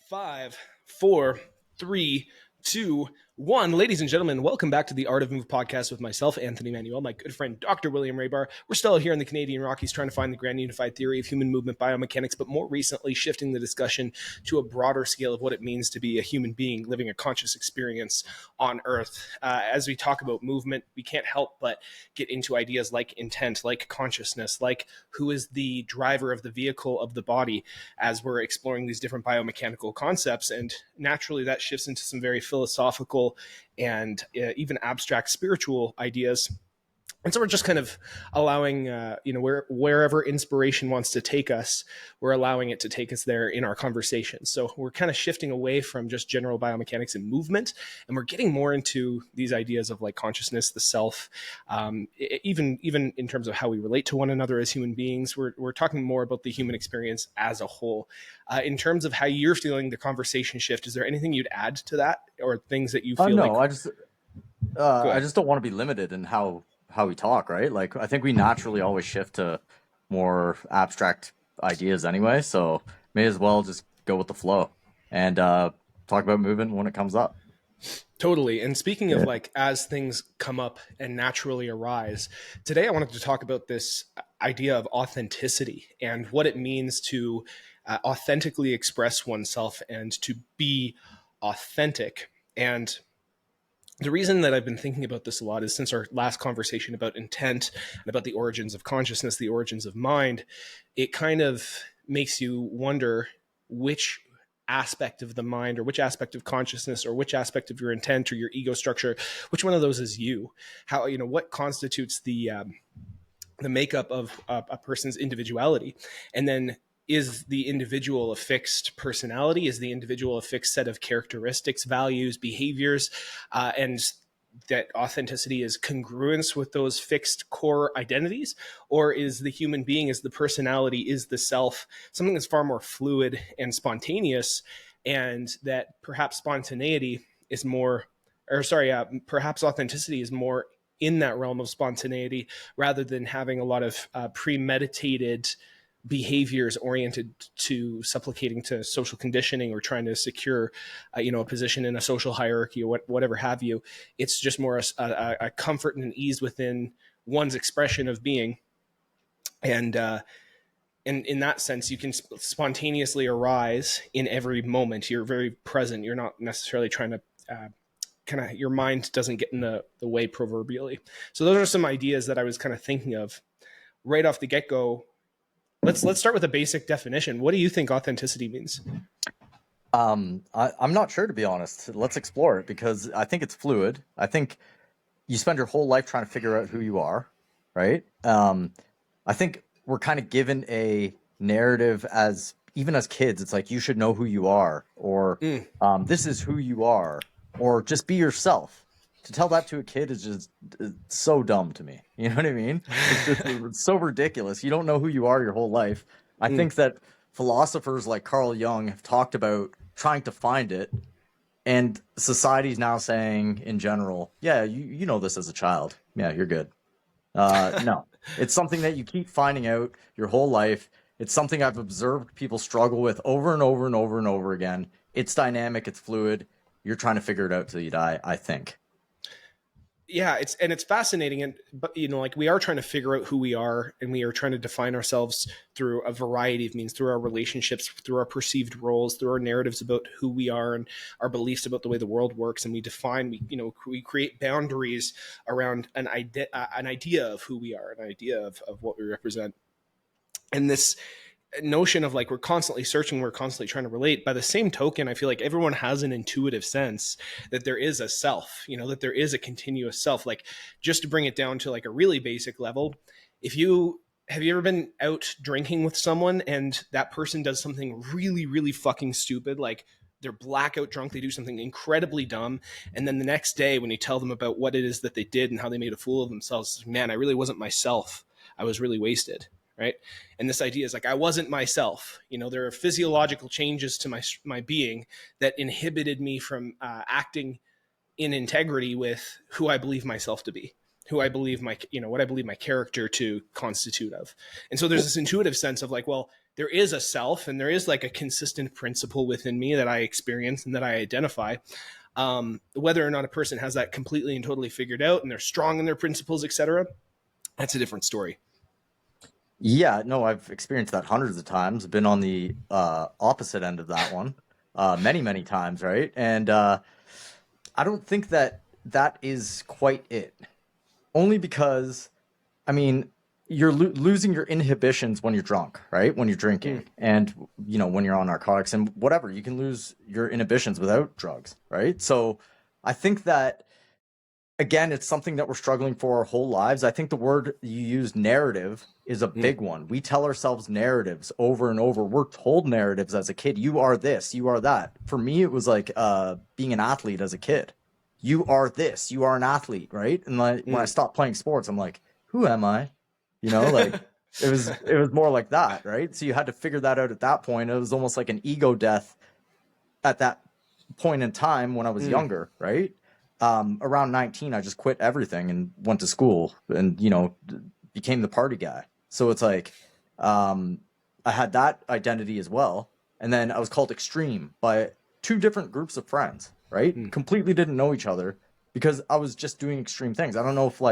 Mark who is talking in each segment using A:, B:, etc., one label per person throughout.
A: Five, four, three, two, one. Ladies and gentlemen, welcome back to the Art of Move podcast with myself, Anthony Manuel, my good friend, Dr. William Rajbar. We're still here in the Canadian Rockies trying to find the grand unified theory of human movement biomechanics, but more recently shifting the discussion to a broader scale of what it means to be a human being living a conscious experience on Earth. As we talk about movement, we can't help but get into ideas like intent, like consciousness, like who is the driver of the vehicle of the body as we're exploring these different biomechanical concepts. And naturally, that shifts into some very philosophical and even abstract spiritual ideas. And so we're just kind of allowing, wherever inspiration wants to take us, we're allowing it to take us there in our conversation. So we're kind of shifting away from just general biomechanics and movement, and we're getting more into these ideas of like consciousness, the self, even in terms of how we relate to one another as human beings. We're talking more about the human experience as a whole. In terms of how you're feeling the conversation shift, is there anything you'd add to that, or things that you feel
B: no, I just don't want to be limited in how we talk, right? Like, I think we naturally always shift to more abstract ideas anyway, so may as well just go with the flow and talk about movement when it comes up.
A: Totally. And speaking of like, as things come up and naturally arise, today I wanted to talk about this idea of authenticity and what it means to authentically express oneself and to be authentic. And the reason that I've been thinking about this a lot is since our last conversation about intent and about the origins of consciousness, the origins of mind, it kind of makes you wonder which aspect of the mind or which aspect of consciousness or which aspect of your intent or your ego structure, which one of those is you? How, what constitutes the makeup of a person's individuality? And then, is the individual a fixed personality? Is the individual a fixed set of characteristics, values, behaviors, and that authenticity is congruence with those fixed core identities? Or is the human being, is the personality, is the self something that's far more fluid and spontaneous, and that perhaps spontaneity is more, perhaps authenticity is more in that realm of spontaneity rather than having a lot of premeditated behaviors oriented to supplicating to social conditioning or trying to secure, a position in a social hierarchy or whatever have you. It's just more a comfort and an ease within one's expression of being. And in that sense, you can spontaneously arise in every moment. You're very present. You're not necessarily trying to your mind doesn't get in the way proverbially. So those are some ideas that I was kind of thinking of right off the get-go. Let's start with a basic definition. What do you think authenticity means?
B: I'm not sure, to be honest. Let's explore it, because I think it's fluid. I think you spend your whole life trying to figure out who you are, right? I think we're kind of given a narrative even as kids. It's like, you should know who you are, or this is who you are, or just be yourself. To tell that to a kid is just so dumb to me. You know what I mean? It's so ridiculous. You don't know who you are your whole life. I think that philosophers like Carl Jung have talked about trying to find it, and society's now saying in general, yeah, you know this as a child. Yeah, you're good. No, it's something that you keep finding out your whole life. It's something I've observed people struggle with over and over and over and over again. It's dynamic. It's fluid. You're trying to figure it out till you die, I think.
A: Yeah, it's fascinating, but we are trying to figure out who we are, and we are trying to define ourselves through a variety of means, through our relationships, through our perceived roles, through our narratives about who we are and our beliefs about the way the world works, and we create boundaries around an idea of who we are, an idea of what we represent, and this notion of like, we're constantly searching, we're constantly trying to relate. By the same token, I feel like everyone has an intuitive sense that there is a self, that there is a continuous self. Like, just to bring it down to like a really basic level, have you ever been out drinking with someone and that person does something really, really fucking stupid, like they're blackout drunk, they do something incredibly dumb, and then the next day when you tell them about what it is that they did and how they made a fool of themselves, man, I really wasn't myself, I was really wasted. Right. And this idea is like, I wasn't myself. There are physiological changes to my being that inhibited me from acting in integrity with who I believe myself to be, who I believe what I believe my character to constitute of. And so there's this intuitive sense of like, well, there is a self and there is like a consistent principle within me that I experience and that I identify. Whether or not a person has that completely and totally figured out and they're strong in their principles, etc., that's a different story.
B: Yeah, no, I've experienced that hundreds of times. Been on the opposite end of that one many, many times, right? And I don't think that that is quite it. Only because, I mean, you're losing your inhibitions when you're drunk, right? When you're drinking, and when you're on narcotics and whatever, you can lose your inhibitions without drugs, right? So I think that, again, it's something that we're struggling for our whole lives. I think the word you use, narrative, is a big one. We tell ourselves narratives over and over. We're told narratives as a kid. You are this, you are that. For me, it was like being an athlete as a kid. You are this, you are an athlete, right? And when I stopped playing sports, I'm like, who am I? Like it was more like that, right? So you had to figure that out at that point. It was almost like an ego death at that point in time when I was younger, right? Around 19, I just quit everything and went to school and, became the party guy. So it's like, I had that identity as well. And then I was called extreme by two different groups of friends, right? Completely didn't know each other because I was just doing extreme things. I don't know if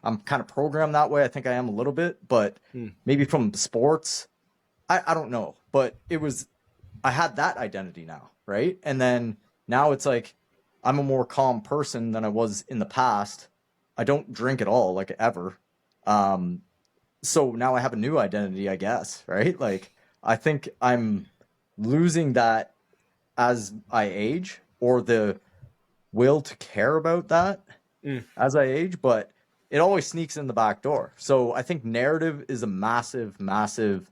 B: I'm kind of programmed that way. I think I am a little bit, but maybe from sports, I don't know. But I had that identity now, right? And then now it's like, I'm a more calm person than I was in the past. I don't drink at all, like ever. So now I have a new identity, I guess, right? Like, I think I'm losing that as I age, or the will to care about that as I age, but it always sneaks in the back door. So I think narrative is a massive, massive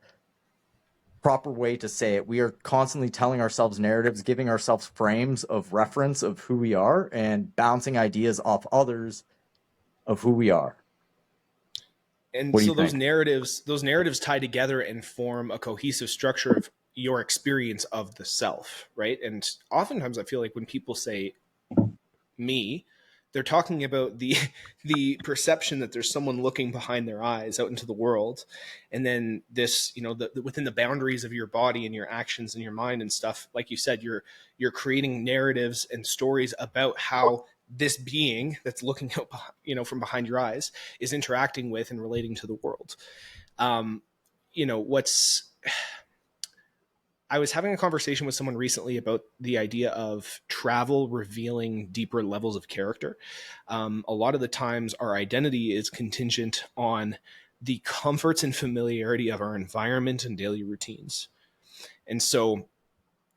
B: proper way to say it. We are constantly telling ourselves narratives, giving ourselves frames of reference of who we are, and bouncing ideas off others of who we are.
A: And so those narratives tie together and form a cohesive structure of your experience of the self, right? And oftentimes I feel like when people say me, they're talking about the perception that there's someone looking behind their eyes out into the world, and then this, within the boundaries of your body and your actions and your mind and stuff, like you said, you're creating narratives and stories about how this being that's looking out, from behind your eyes is interacting with and relating to the world. I was having a conversation with someone recently about the idea of travel revealing deeper levels of character. A lot of the times our identity is contingent on the comforts and familiarity of our environment and daily routines. And so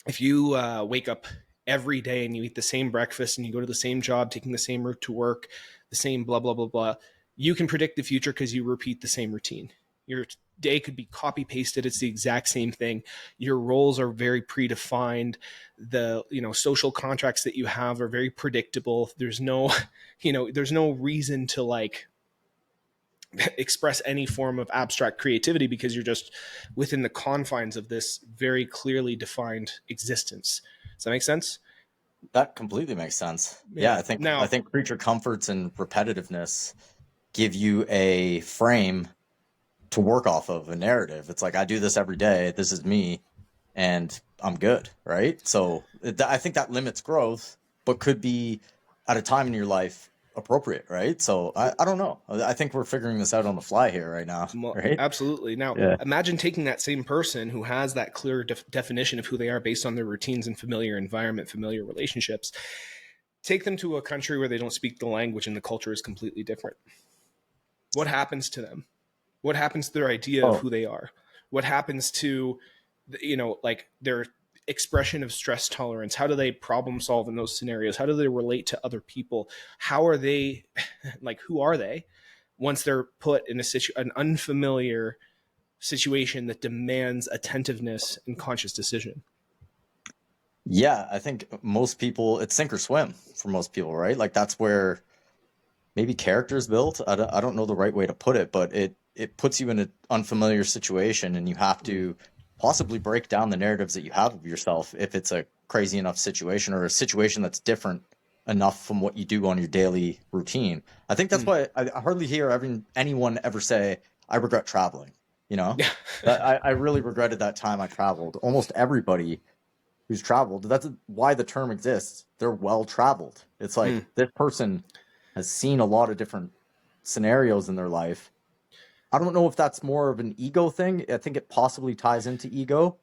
A: if you wake up every day and you eat the same breakfast and you go to the same job, taking the same route to work, the same blah, blah, blah, blah, you can predict the future because you repeat the same routine. Your day could be copy pasted. It's the exact same thing. Your roles are very predefined. The, social contracts that you have are very predictable. There's no, there's no reason to express any form of abstract creativity because you're just within the confines of this very clearly defined existence. Does that make sense?
B: That completely makes sense. Yeah, I think creature comforts and repetitiveness give you a frame to work off of, a narrative. It's like, I do this every day. This is me, and I'm good, right? So I think that limits growth, but could be at a time in your life appropriate, right? So I don't know. I think we're figuring this out on the fly here right now, right?
A: Absolutely. Now, Imagine taking that same person who has that clear definition of who they are based on their routines and familiar environment, familiar relationships, take them to a country where they don't speak the language and the culture is completely different. What happens to them? What happens to their idea of who they are? What happens to, their expression of stress tolerance? How do they problem solve in those scenarios? How do they relate to other people? How are they, who are they once they're put in an unfamiliar situation that demands attentiveness and conscious decision?
B: Yeah, I think most people, it's sink or swim for most people, right? Like, that's where maybe character is built. I don't know the right way to put it, but it puts you in an unfamiliar situation, and you have to possibly break down the narratives that you have of yourself if it's a crazy enough situation, or a situation that's different enough from what you do on your daily routine. I think that's why I hardly hear anyone ever say, I regret traveling. you know?
A: Yeah.
B: I really regretted that time I traveled. Almost everybody who's traveled, that's why the term exists. They're well traveled. It's
A: Mm.
B: like this person has seen a lot of different scenarios in their life. I don't know if that's more of an ego thing. I think it possibly ties into ego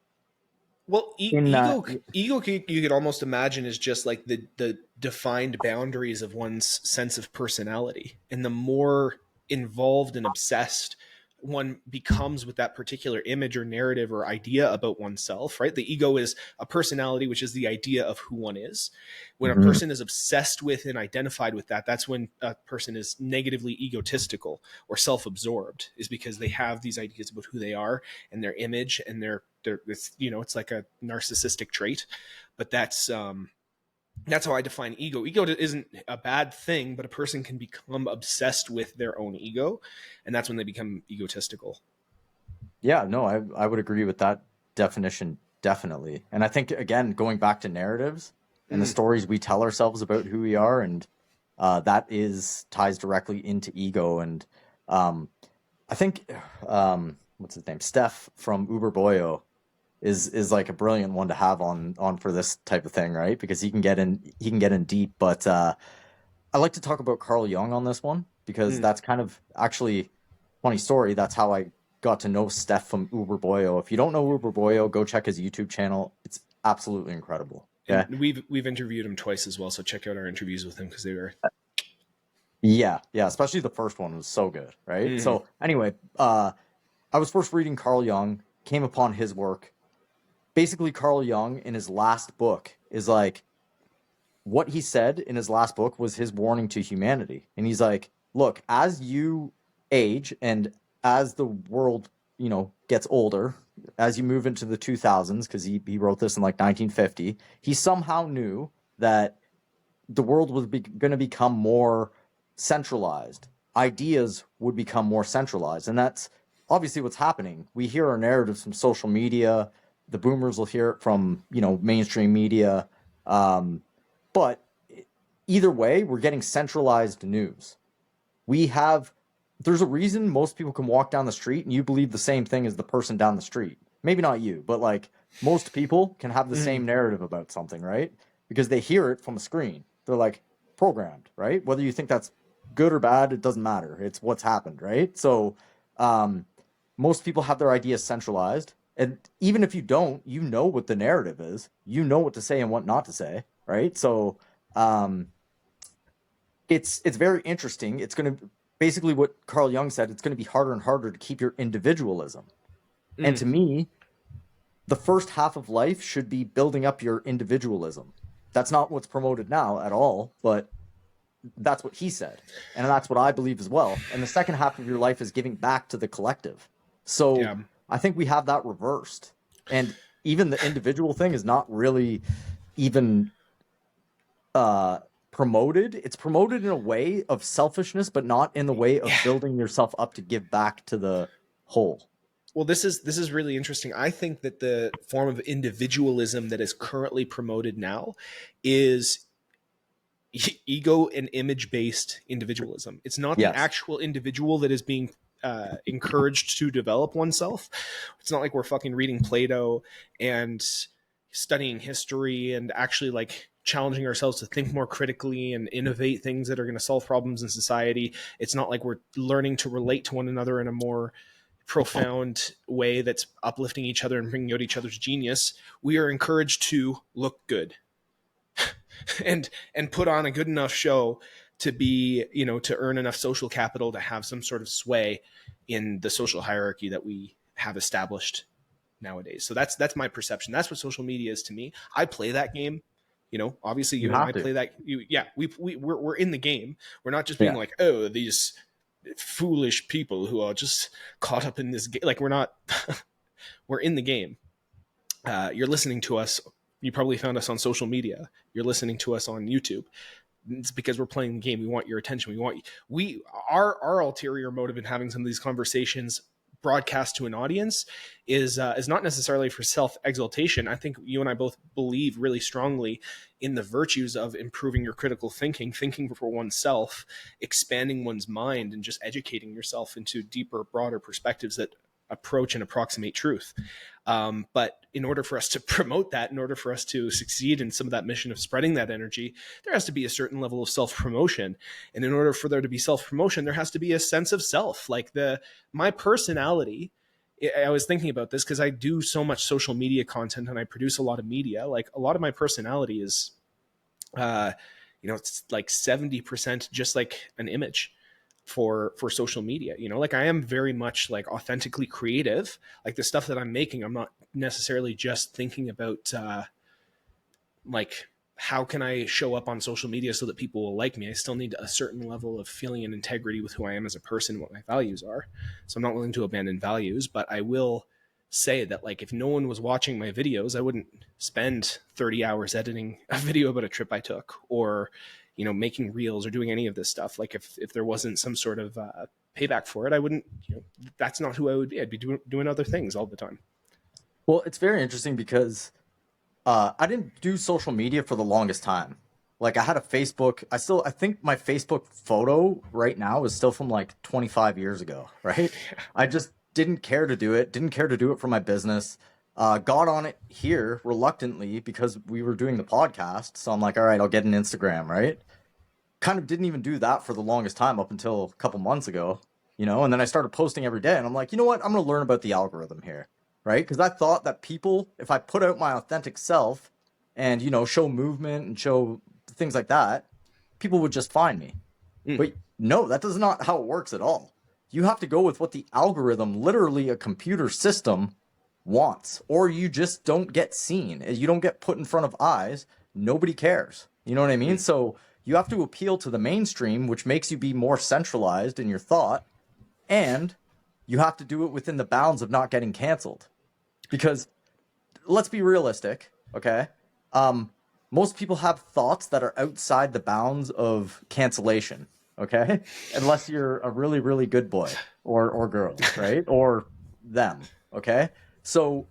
A: Well,
B: in that.
A: ego, you could almost imagine is just like the defined boundaries of one's sense of personality, and the more involved and obsessed one becomes with that particular image or narrative or idea about oneself, right? The ego is a personality, which is the idea of who one is. When a
B: Mhm.
A: person is obsessed with and identified with that, that's when a person is negatively egotistical or self-absorbed, is because they have these ideas about who they are and their image and their it's, it's like a narcissistic trait. But that's how I define ego. Ego isn't a bad thing, but a person can become obsessed with their own ego, and that's when they become egotistical.
B: Yeah, no, I would agree with that definition definitely. And I think again, going back to narratives and the
A: Mm.
B: stories we tell ourselves about who we are, and that is ties directly into ego. And um, I think what's his name, Steph from Uber Boyo is like a brilliant one to have on for this type of thing, right? Because he can get in deep. But I like to talk about Carl Jung on this one because
A: Mm.
B: that's kind of actually funny story. That's how I got to know Steph from Uber Boyo. If you don't know Uber Boyo, go check his YouTube channel. It's absolutely incredible.
A: And
B: Okay.
A: we've interviewed him twice as well, so check out our interviews with him because they were.
B: Yeah, yeah, especially the first one was so good, right?
A: Mm.
B: So anyway, I was first reading Carl Jung, came upon his work. Basically, Carl Jung in his last book is like, what he said in his last book was his warning to humanity. And he's like, look, as you age and as the world, gets older, as you move into the 2000s, because he wrote this in like 1950, he somehow knew that the world was going to become more centralized. Ideas would become more centralized. And that's obviously what's happening. We hear our narratives from social media. The boomers will hear it from, mainstream media. But either way, we're getting centralized news. We have, there's a reason most people can walk down the street and you believe the same thing as the person down the street. Maybe not you, but like most people can have the
A: Mm.
B: same narrative about something, right? Because they hear it from a screen. They're like programmed, right? Whether you think that's good or bad, it doesn't matter. It's what's happened, right? So, um, most people have their ideas centralized. And even if you don't, you know what the narrative is. You know what to say and what not to say, right? So, um, it's very interesting. It's going to basically what Carl Jung said. It's going to be harder and harder to keep your individualism. And
A: Mm.
B: to me, the first half of life should be building up your individualism. That's not what's promoted now at all, but that's what he said, and that's what I believe as well. And the second half of your life is giving back to the collective. So
A: Yeah.
B: I think we have that reversed, and even the individual thing is not really even uh promoted. It's promoted in a way of selfishness, but not in the way of
A: Yeah.
B: building yourself up to give back to the whole.
A: Well, this is really interesting. I think that the form of individualism that is currently promoted now is ego and image based individualism. It's not the
B: Yes.
A: actual individual that is being encouraged to develop oneself. It's not like we're fucking reading Plato and studying history and actually like challenging ourselves to think more critically and innovate things that are going to solve problems in society. It's not like we're learning to relate to one another in a more profound way that's uplifting each other and bringing out each other's genius. We are encouraged to look good and put on a good enough show to be, to earn enough social capital to have some sort of sway in the social hierarchy that we have established nowadays. So that's my perception. That's what social media is to me. I play that game. Obviously
B: You
A: you and
B: have
A: I
B: to.
A: play that. Yeah, we're in the game. We're not just being
B: Yeah.
A: like, oh, these foolish people who are just caught up in this game. Like we're not. We're in the game. You're listening to us. You probably found us on social media. You're listening to us on YouTube. It's because we're playing the game. We want your attention. Our ulterior motive in having some of these conversations broadcast to an audience is not necessarily for self exaltation. I think you and I both believe really strongly in the virtues of improving your critical thinking for oneself, expanding one's mind, and just educating yourself into deeper, broader perspectives that approach and approximate truth. But in order for us to promote that, in order for us to succeed in some of that mission of spreading that energy, there has to be a certain level of self-promotion. And in order for there to be self-promotion, there has to be a sense of self. Like my personality, I was thinking about this because I do so much social media content and I produce a lot of media. Like a lot of my personality is, it's like 70% just like an image for social media. Like I am very much like authentically creative. Like the stuff that I'm making, I'm not necessarily just thinking about like how can I show up on social media so that people will like me. I still need a certain level of feeling and integrity with who I am as a person, what my values are. So I'm not willing to abandon values, but I will say that like if no one was watching my videos, I wouldn't spend 30 hours editing a video about a trip I took, or making reels or doing any of this stuff. Like if there wasn't some sort of payback for it, I wouldn't, that's not who I would be. I'd be doing other things all the time.
B: Well, it's very interesting because I didn't do social media for the longest time. Like I had a Facebook, I think my Facebook photo right now is still from like 25 years ago, right? I just didn't care to do it, for my business. Got on it here reluctantly because we were doing the podcast. So I'm like, all right, I'll get an Instagram, right? Kind of didn't even do that for the longest time up until a couple months ago, and then I started posting every day and I'm like, you know what? I'm going to learn about the algorithm here, right? Because I thought that people, if I put out my authentic self and, show movement and show things like that, people would just find me. But no, that is not how it works at all. You have to go with what the algorithm, literally a computer system, wants, or you just don't get seen. You don't get put in front of eyes. Nobody cares. You know what I mean? So you have to appeal to the mainstream, which makes you be more centralized in your thought, and you have to do it within the bounds of not getting canceled. Because let's be realistic, okay? Most people have thoughts that are outside the bounds of cancellation, okay? Unless you're a really, really good boy or girl, right? Or them, okay? So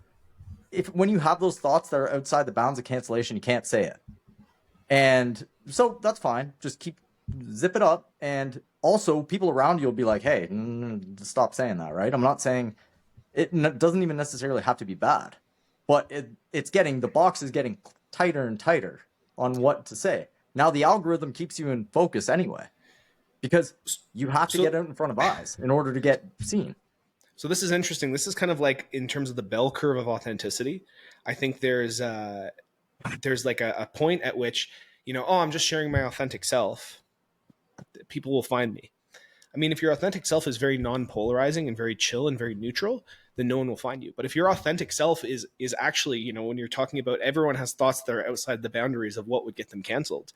B: when you have those thoughts that are outside the bounds of cancellation, you can't say it. And so that's fine. Just zip it up. And also people around you will be like, hey, stop saying that, right? I'm not saying it doesn't even necessarily have to be bad, but the box is getting tighter and tighter on what to say. Now the algorithm keeps you in focus anyway, because you have to get out in front of eyes in order to get seen.
A: So this is interesting. This is kind of like in terms of the bell curve of authenticity. I think there's like a point at which, I'm just sharing my authentic self. People will find me. I mean, if your authentic self is very non-polarizing and very chill and very neutral, then no one will find you. But if your authentic self is actually, when you're talking about everyone has thoughts that are outside the boundaries of what would get them canceled,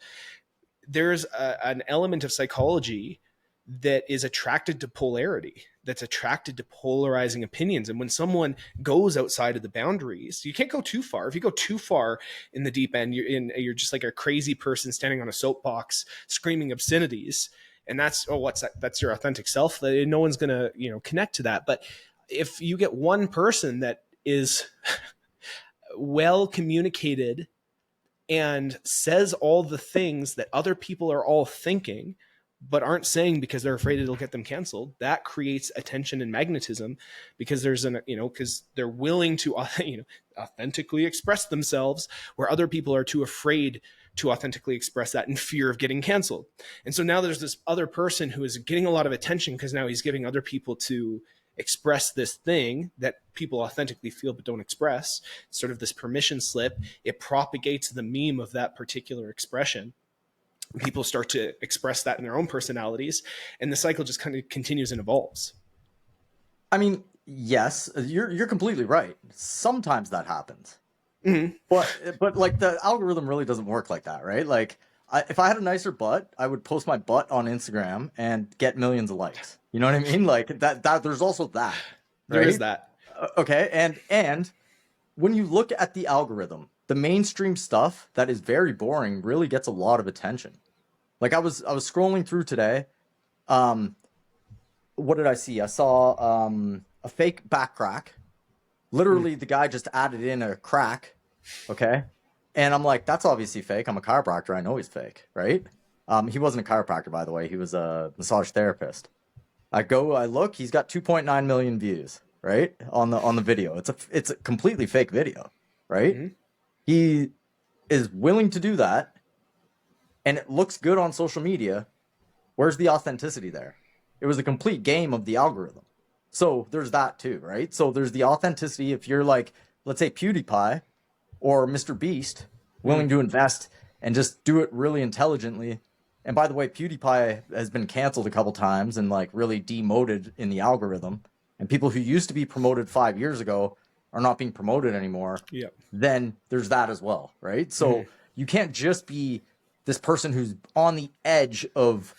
A: there's an element of psychology that is attracted to polarity, that's attracted to polarizing opinions. And when someone goes outside of the boundaries, you can't go too far. If you go too far in the deep end, you're just like a crazy person standing on a soapbox screaming obscenities. And that's that's your authentic self. No one's going to, connect to that. But if you get one person that is well communicated and says all the things that other people are all thinking, but aren't saying because they're afraid it'll get them canceled, that creates attention and magnetism, because because they're willing to, authentically express themselves, where other people are too afraid to authentically express that in fear of getting canceled. And so now there's this other person who is getting a lot of attention because now he's giving other people to express this thing that people authentically feel but don't express. Sort of this permission slip. It propagates the meme of that particular expression. People start to express that in their own personalities, and the cycle just kind of continues and evolves.
B: I mean, yes, you're completely right. Sometimes that happens.
A: Mm-hmm.
B: But like the algorithm really doesn't work like that, right? Like if I had a nicer butt, I would post my butt on Instagram and get millions of likes. You know what I mean? Like that there's also that. Right?
A: There is that.
B: Okay. And when you look at the algorithm, the mainstream stuff that is very boring really gets a lot of attention. Like I was scrolling through today. What did I see? I saw a fake back crack. Literally, the guy just added in a crack. Okay. And I'm like, that's obviously fake. I'm a chiropractor. I know he's fake, right? He wasn't a chiropractor, by the way. He was a massage therapist. I look, he's got 2.9 million views. right? On the video. It's a completely fake video, right?
A: Mm-hmm.
B: He is willing to do that, and it looks good on social media. Where's the authenticity there? It was a complete game of the algorithm. So there's that too, right? So there's the authenticity. If you're like, let's say PewDiePie or Mr. Beast, willing to invest and just do it really intelligently. And by the way, PewDiePie has been canceled a couple times and like really demoted in the algorithm. And people who used to be promoted 5 years ago are not being promoted anymore.
A: Yep.
B: Then there's that as well, right? So you can't just be this person who's on the edge of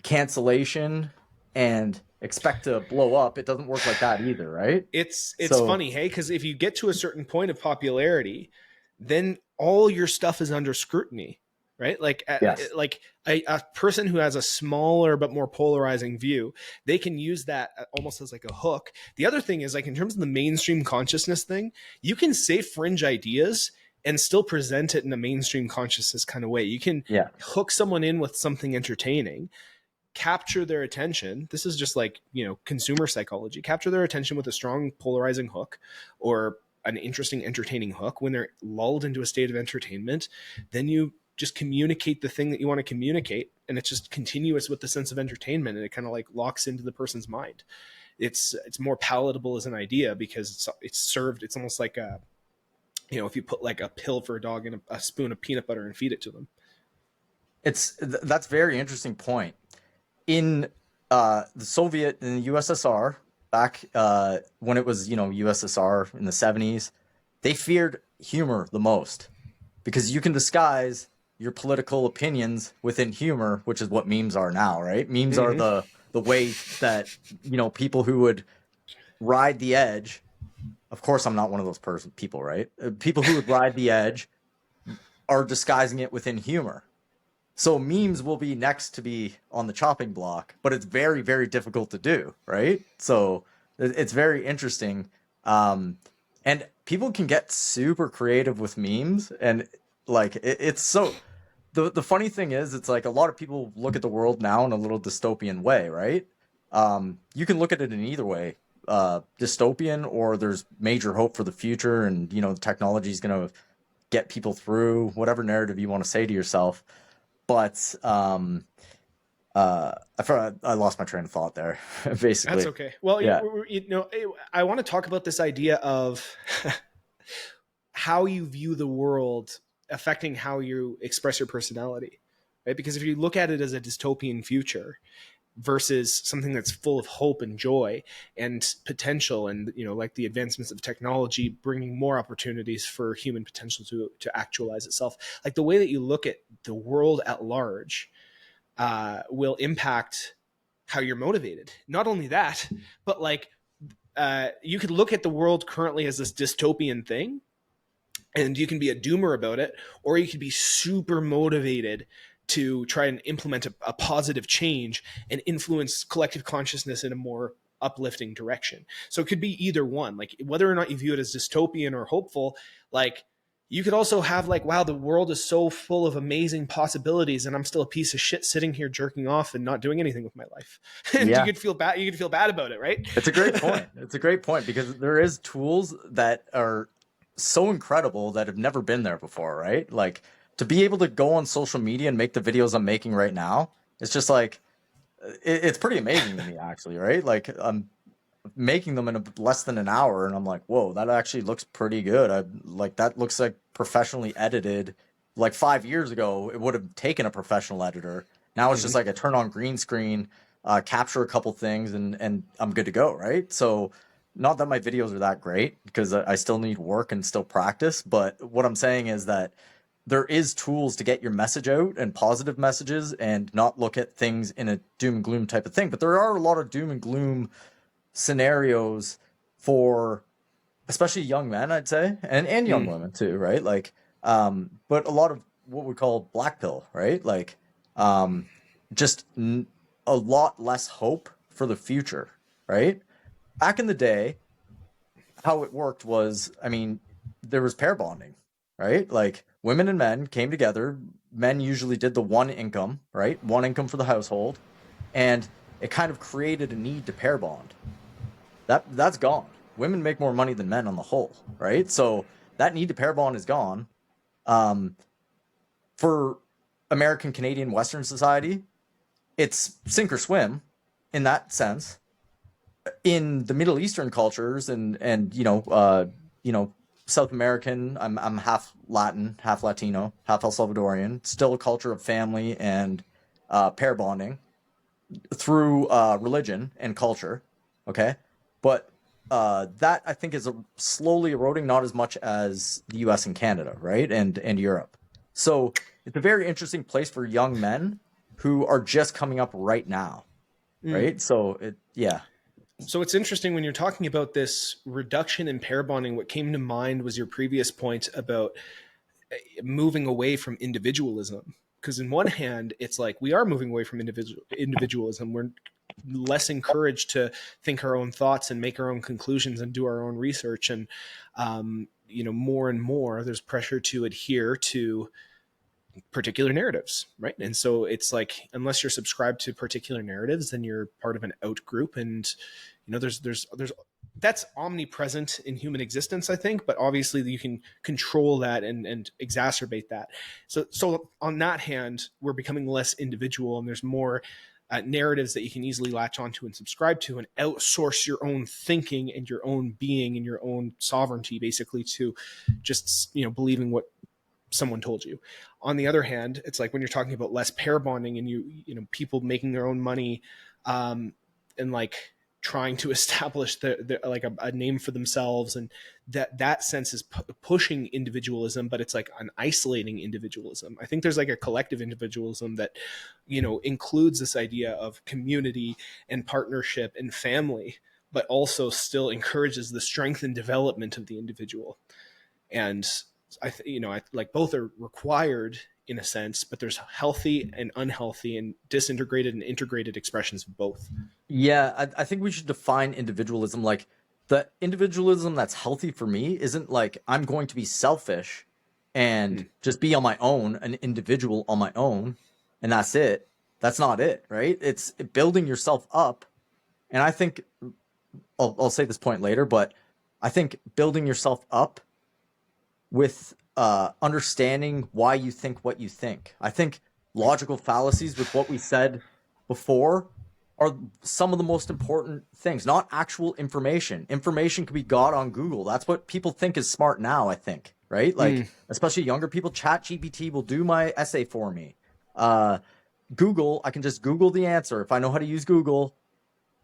B: cancellation and expect to blow up. It doesn't work like that either, right?
A: It's funny, hey, because if you get to a certain point of popularity, then all your stuff is under scrutiny, right? Like,
B: yes.
A: like a person who has a smaller but more polarizing view, they can use that almost as like a hook. The other thing is, like, in terms of the mainstream consciousness thing, you can say fringe ideas and still present it in a mainstream consciousness kind of way. You can hook someone in with something entertaining, capture their attention. This is just like, you know, consumer psychology. Capture their attention with a strong polarizing hook or an interesting entertaining hook. When they're lulled into a state of entertainment, then you just communicate the thing that you want to communicate, and it's just continuous with the sense of entertainment, and it kind of like locks into the person's mind. It's more palatable as an idea because it's served. It's almost like a, you know, if you put like a pill for a dog in a spoon of peanut butter and feed it to them.
B: That's a very interesting point. In the Soviet and the USSR, back when it was, you know, USSR in the 70s, they feared humor the most because you can disguise your political opinions within humor, which is what memes are now, right? Memes are the way that, you know, people who would ride the edge. Of course, I'm not one of those people, right? People who would ride the edge are disguising it within humor. So memes will be next to be on the chopping block, but it's very, very difficult to do, right? So it's very interesting. And people can get super creative with memes. And like, it's so... The funny thing is, it's like a lot of people look at the world now in a little dystopian way, right? You can look at it in either way. Dystopian, or there's major hope for the future, and, you know, the technology is going to get people through whatever narrative you want to say to yourself. But I lost my train of thought there. Basically,
A: that's okay. Well,
B: yeah.
A: You know, I want to talk about this idea of how you view the world affecting how you express your personality, right? Because if you look at it as a dystopian future versus something that's full of hope and joy and potential, and, you know, like the advancements of technology bringing more opportunities for human potential to actualize itself, like the way that you look at the world at large will impact how you're motivated. Not only that, but like you could look at the world currently as this dystopian thing, and you can be a doomer about it, or you could be super motivated to try and implement a positive change and influence collective consciousness in a more uplifting direction. So it could be either one. Like, whether or not you view it as dystopian or hopeful, like, you could also have like, wow, the world is so full of amazing possibilities, and I'm still a piece of shit sitting here jerking off and not doing anything with my life. And you could feel bad. You could feel bad about it, right?
B: It's a great point. It's a great point, because there is tools that are so incredible that have never been there before, right? Like, to be able to go on social media and make the videos I'm making right now, it's just like, it's pretty amazing to me, actually, right? Like, I'm making them in less than an hour, and I'm like, whoa, that actually looks pretty good. That looks like professionally edited. Like 5 years ago, it would have taken a professional editor. Now it's just like I turn on green screen, capture a couple things, and I'm good to go, right? So, not that my videos are that great, because I still need work and still practice, but what I'm saying is that there is tools to get your message out, and positive messages, and not look at things in a doom and gloom type of thing. But there are a lot of doom and gloom scenarios for especially young men, I'd say, and young women too, right? Like, but a lot of what we call black pill, right? Like, just a lot less hope for the future, right? Back in the day, how it worked was, I mean, there was pair bonding, right? Like, women and men came together. Men usually did the one income, right? One income for the household. And it kind of created a need to pair bond. That's gone. Women make more money than men on the whole, right? So that need to pair bond is gone. Um, for American, Canadian, Western society, it's sink or swim in that sense. In the Middle Eastern cultures and you know South American, I'm half Latin, half Latino, half El Salvadorian. Still a culture of family and pair bonding through religion and culture. Okay, but that I think is slowly eroding, not as much as the U.S. and Canada, right, and Europe. So it's a very interesting place for young men who are just coming up right now, right? So yeah.
A: So it's interesting when you're talking about this reduction in pair bonding. What came to mind was your previous point about moving away from individualism. Because in one hand, it's like we are moving away from individualism. We're less encouraged to think our own thoughts and make our own conclusions and do our own research. And more and more, there's pressure to adhere to particular narratives, right? And so it's like unless you're subscribed to particular narratives, then you're part of an out group. And there's that's omnipresent in human existence, I think, but obviously you can control that and exacerbate that. So on that hand, we're becoming less individual, and there's more narratives that you can easily latch onto and subscribe to and outsource your own thinking and your own being and your own sovereignty, basically, to just believing what someone told you. On the other hand, it's like when you're talking about less pair bonding and people making their own money, and like trying to establish like a name for themselves, and that sense is pushing individualism, but it's like an isolating individualism. I think there's like a collective individualism that includes this idea of community and partnership and family, but also still encourages the strength and development of the individual. And I like both are required in a sense, but there's healthy and unhealthy and disintegrated and integrated expressions of both.
B: Yeah, I think we should define individualism. Like, the individualism that's healthy for me isn't like I'm going to be selfish and just be on my own, an individual on my own, and that's it. That's not it, right? It's building yourself up. And I think I'll say this point later, but I think building yourself up with understanding why you think what you think. I think logical fallacies with what we said before are some of the most important things, not actual information. Information can be got on Google. That's what people think is smart now, I think, right? Like, especially younger people, ChatGPT will do my essay for me. Google, I can just Google the answer. If I know how to use Google,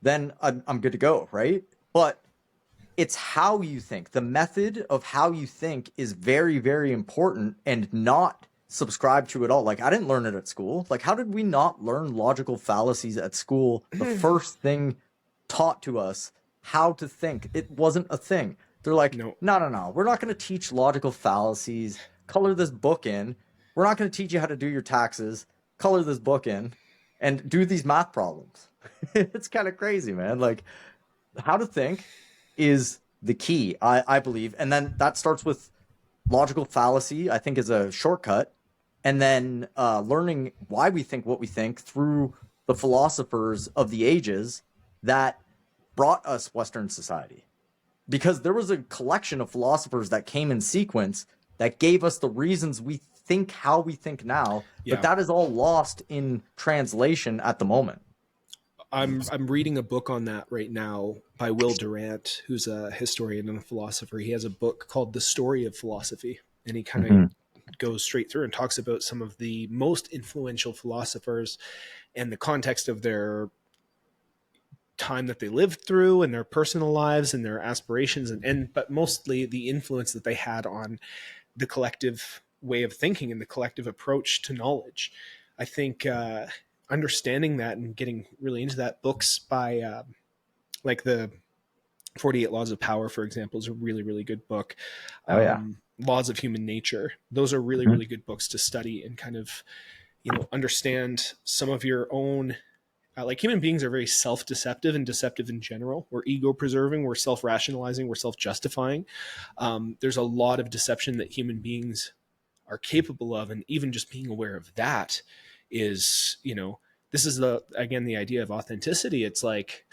B: then I'm good to go, right? But it's how you think. The method of how you think is very, very important and not subscribed to at all. Like, I didn't learn it at school. Like, how did we not learn logical fallacies at school? The first thing taught to us how to think. It wasn't a thing. They're like, no. We're not going to teach logical fallacies. Color this book in. We're not going to teach you how to do your taxes. Color this book in and do these math problems. It's kind of crazy, man. Like, how to think is the key, I believe. And then that starts with logical fallacy, I think, is a shortcut. And then learning why we think what we think through the philosophers of the ages that brought us Western society. Because there was a collection of philosophers that came in sequence that gave us the reasons we think how we think now. Yeah. But that is all lost in translation at the moment.
A: I'm reading a book on that right now by Will Durant, who's a historian and a philosopher. He has a book called The Story of Philosophy, and he kind of goes straight through and talks about some of the most influential philosophers and the context of their time that they lived through and their personal lives and their aspirations, but mostly the influence that they had on the collective way of thinking and the collective approach to knowledge. I think understanding that and getting really into that, books by like the 48 Laws of Power, for example, is a really, really good book. Laws of Human Nature. Those are really, really good books to study and kind of, understand some of your own, like, human beings are very self-deceptive and deceptive in general. We're ego-preserving, we're self-rationalizing, we're self-justifying. There's a lot of deception that human beings are capable of, and even just being aware of that is, this is the idea of authenticity. It's like,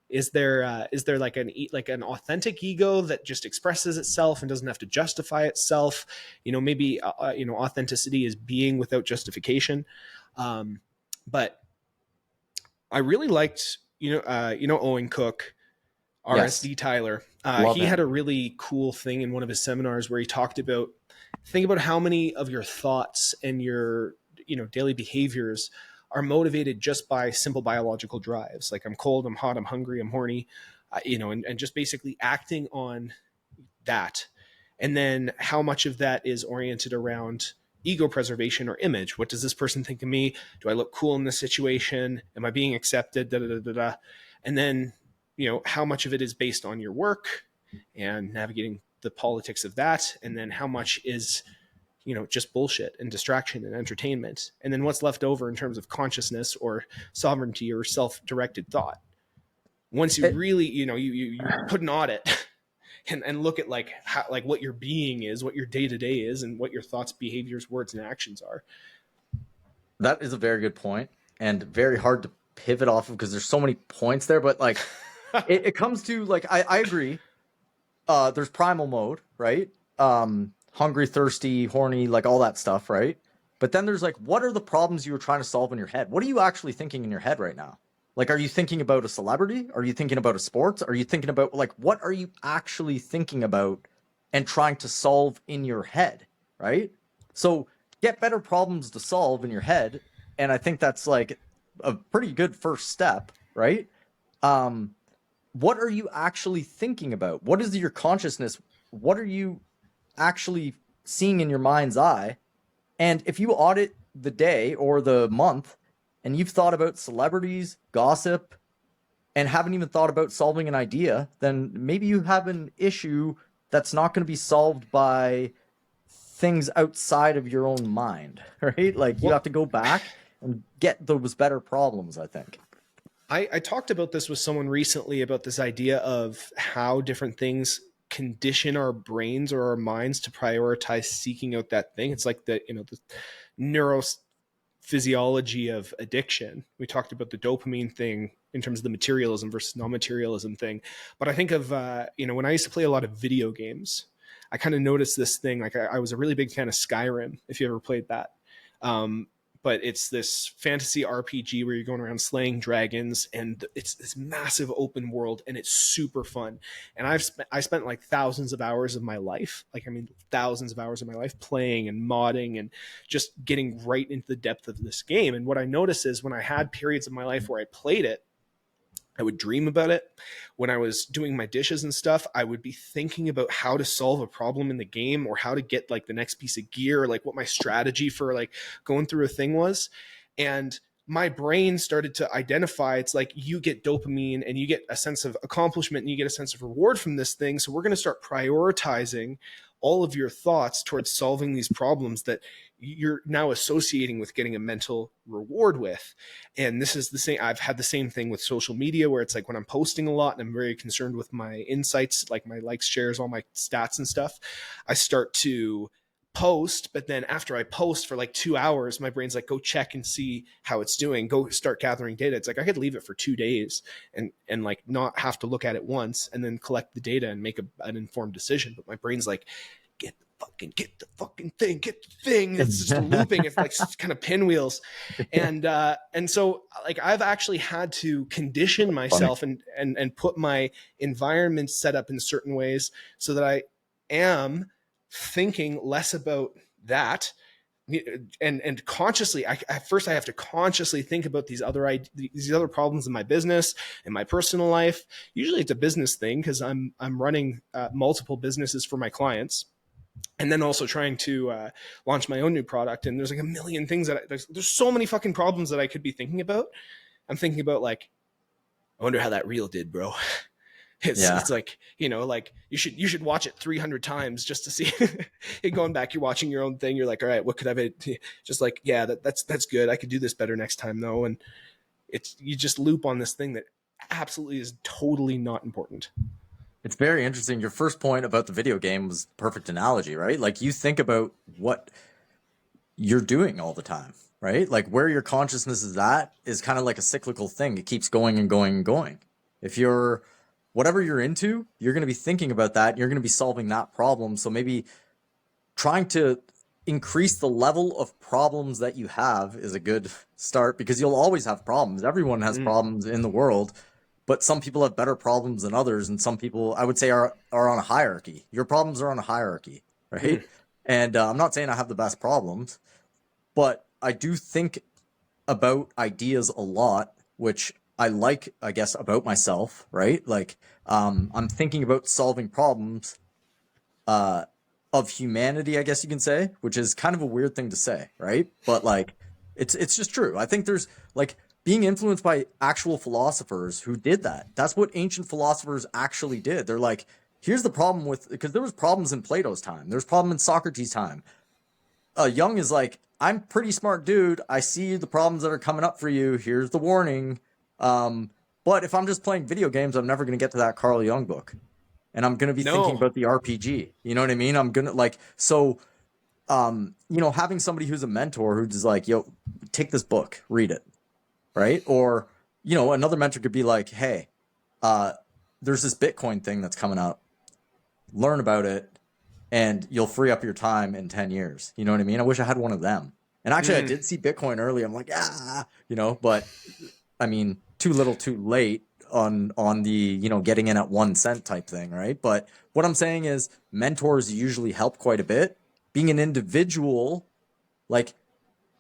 A: Is there like an authentic ego that just expresses itself and doesn't have to justify itself? Maybe authenticity is being without justification. But I really liked Owen Cook,
B: Yes,
A: RSD Tyler.
B: love
A: He had
B: him.
A: a really cool thing in one of his seminars where he talked about, think about how many of your thoughts and your daily behaviors are motivated just by simple biological drives, like I'm cold, I'm hot, I'm hungry, I'm horny, and just basically acting on that. And then how much of that is oriented around ego preservation or image? What does this person think of me? Do I look cool in this situation? Am I being accepted? Da, da, da, da, da. And then, how much of it is based on your work and navigating the politics of that? And then how much is, just bullshit and distraction and entertainment? And then what's left over in terms of consciousness or sovereignty or self-directed thought? Once you
B: It,
A: really, you put an audit and look at like how, like what your being is, what your day to day is, and what your thoughts, behaviors, words, and actions are.
B: that is a very good point and very hard to pivot off of because there's so many points there. But like, it comes to like, I agree. There's primal mode, right? Hungry, thirsty, horny, like all that stuff, right? But then there's like, what are the problems you were trying to solve in your head? What are you actually thinking in your head right now? Like, are you thinking about a celebrity? Are you thinking about a sport? Are you thinking about like, what are you actually thinking about and trying to solve in your head, right? So get better problems to solve in your head. And I think that's like a pretty good first step, right? Um, what are you actually thinking about? What is your consciousness? What are you actually seeing in your mind's eye? And if you audit the day or the month and you've thought about celebrities, gossip, and haven't even thought about solving an idea, then maybe you have an issue that's not going to be solved by things outside of your own mind, right? Like you
A: Well,
B: have to go back and get those better problems, I think.
A: I talked about this with someone recently about this idea of how different things condition our brains or our minds to prioritize seeking out that thing. It's like the neurophysiology of addiction. We talked about the dopamine thing in terms of the materialism versus non-materialism thing. But I think of, when I used to play a lot of video games, I kind of noticed this thing. Like I was a really big fan of Skyrim, if you ever played that. Um, but it's this fantasy RPG where you're going around slaying dragons, and it's this massive open world, and it's super fun. And I spent like thousands of hours of my life, thousands of hours of my life playing and modding and just getting right into the depth of this game. And what I noticed is when I had periods of my life where I played it, I would dream about it. When I was doing my dishes and stuff, I would be thinking about how to solve a problem in the game or how to get like the next piece of gear, or like what my strategy for like going through a thing was. And my brain started to identify, it's like you get dopamine and you get a sense of accomplishment and you get a sense of reward from this thing. So we're going to start prioritizing all of your thoughts towards solving these problems that you're now associating with getting a mental reward with. And this is the same, I've had the same thing with social media, where it's like when I'm posting a lot and I'm very concerned with my insights, like my likes, shares, all my stats and stuff, I start to post. But then after I post for like 2 hours, my brain's like, go check and see how it's doing, go start gathering data. It's like I could leave it for 2 days and like not have to look at it once and then collect the data and make an informed decision. But my brain's like, get the fucking thing, get the thing. It's just a looping. It's like kind of pinwheels. And so like I've actually had to condition
B: Funny.
A: myself and put my environment set up in certain ways so that I am thinking less about that. And consciously, at first I have to consciously think about these other problems in my business and my personal life. Usually it's a business thing because I'm running multiple businesses for my clients, and then also trying to launch my own new product. And there's like a million things that there's so many fucking problems that I could be thinking about. I'm thinking about like, I wonder how that reel did, bro.
B: Yeah.
A: It's like, like you should watch it 300 times just to see it. Going back, you're watching your own thing. You're like, all right, what could I be? Just like, yeah, that's good. I could do this better next time though. And you just loop on this thing that absolutely is totally not important.
B: It's very interesting. Your first point about the video game was perfect analogy, right? Like you think about what you're doing all the time, right? Like where your consciousness is at is kind of like a cyclical thing. It keeps going and going and going. If you're whatever you're into, you're going to be thinking about that. You're going to be solving that problem. So maybe trying to increase the level of problems that you have is a good start, because you'll always have problems. Everyone has
A: Mm.
B: problems in the world, but some people have better problems than others. And some people, I would say, are on a hierarchy. Your problems are on a hierarchy,
A: Mm.
B: right? And I'm not saying I have the best problems, but I do think about ideas a lot, which I like, I guess, about myself, right? Like, I'm thinking about solving problems uh, of humanity, I guess you can say, which is kind of a weird thing to say, right? But like, it's just true. I think there's like being influenced by actual philosophers who did that. That's what ancient philosophers actually did. They're like, here's the problem with, because there was problems in Plato's time. There's problem in Socrates' time. Young is like, I'm pretty smart dude. I see the problems that are coming up for you. Here's the warning. Um, but if I'm just playing video games, I'm never going to get to that Carl Jung book. And I'm going to be thinking
A: No.
B: about the RPG. You know what I mean? I'm going to like, so, having somebody who's a mentor who's like, yo, take this book, read it. Right. Or, another mentor could be like, hey, uh, there's this Bitcoin thing that's coming up. Learn about it, and you'll free up your time in 10 years. You know what I mean? I wish I had one of them. And actually, I
A: Mm.
B: did see Bitcoin early. I'm like, but I mean, too little, too late on the, getting in at 1 cent type thing, right? But what I'm saying is mentors usually help quite a bit. Being an individual, like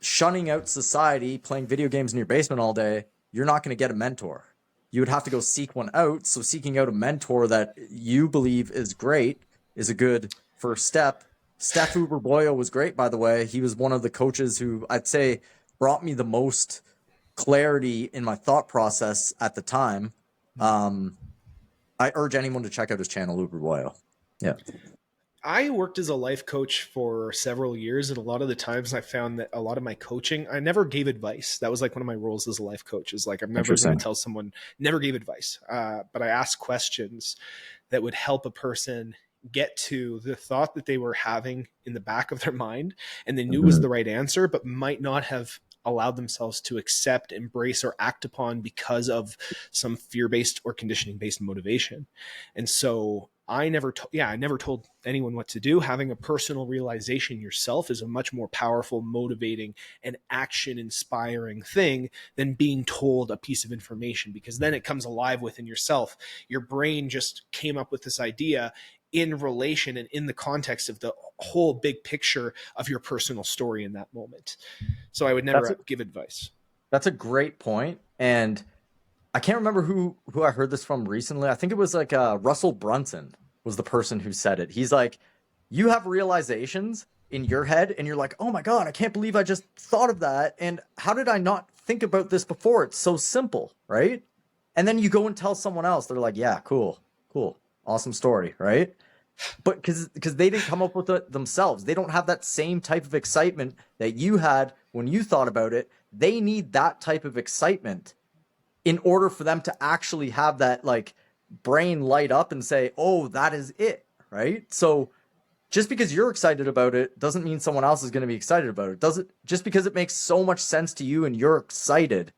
B: shunning out society, playing video games in your basement all day, you're not going to get a mentor. You would have to go seek one out. So seeking out a mentor that you believe is great is a good first step. Steph Uber Boyo was great, by the way. He was one of the coaches who I'd say brought me the most clarity in my thought process at the time. I urge anyone to check out his channel, Uber Boyo. Yeah.
A: I worked as a life coach for several years, and a lot of the times I found that a lot of my coaching, I never gave advice. That was like one of my roles as a life coach, is like I'm never going to
B: Interesting.
A: tell someone, never gave advice, but I asked questions that would help a person get to the thought that they were having in the back of their mind and they knew was
B: Mm-hmm.
A: the right answer, but might not have allowed themselves to accept, embrace, or act upon because of some fear-based or conditioning-based motivation. And so I never told anyone what to do. Having a personal realization yourself is a much more powerful, motivating, and action inspiring thing than being told a piece of information, because then it comes alive within yourself. Your brain just came up with this idea in relation and in the context of the whole big picture of your personal story in that moment. So I would
B: That's
A: never give advice.
B: That's a great point. And I can't remember who I heard this from recently. I think it was like Russell Brunson was the person who said it. He's like, you have realizations in your head, and you're like, oh my God, I can't believe I just thought of that. And how did I not think about this before? It's so simple, right? And then you go and tell someone else. They're like, yeah, cool, cool, awesome story, right? But because they didn't come up with it themselves, they don't have that same type of excitement that you had when you thought about it. They need that type of excitement in order for them to actually have that like brain light up and say, oh, that is it, right? So just because you're excited about it doesn't mean someone else is going to be excited about it. Does it? Just because it makes so much sense to you and you're excited,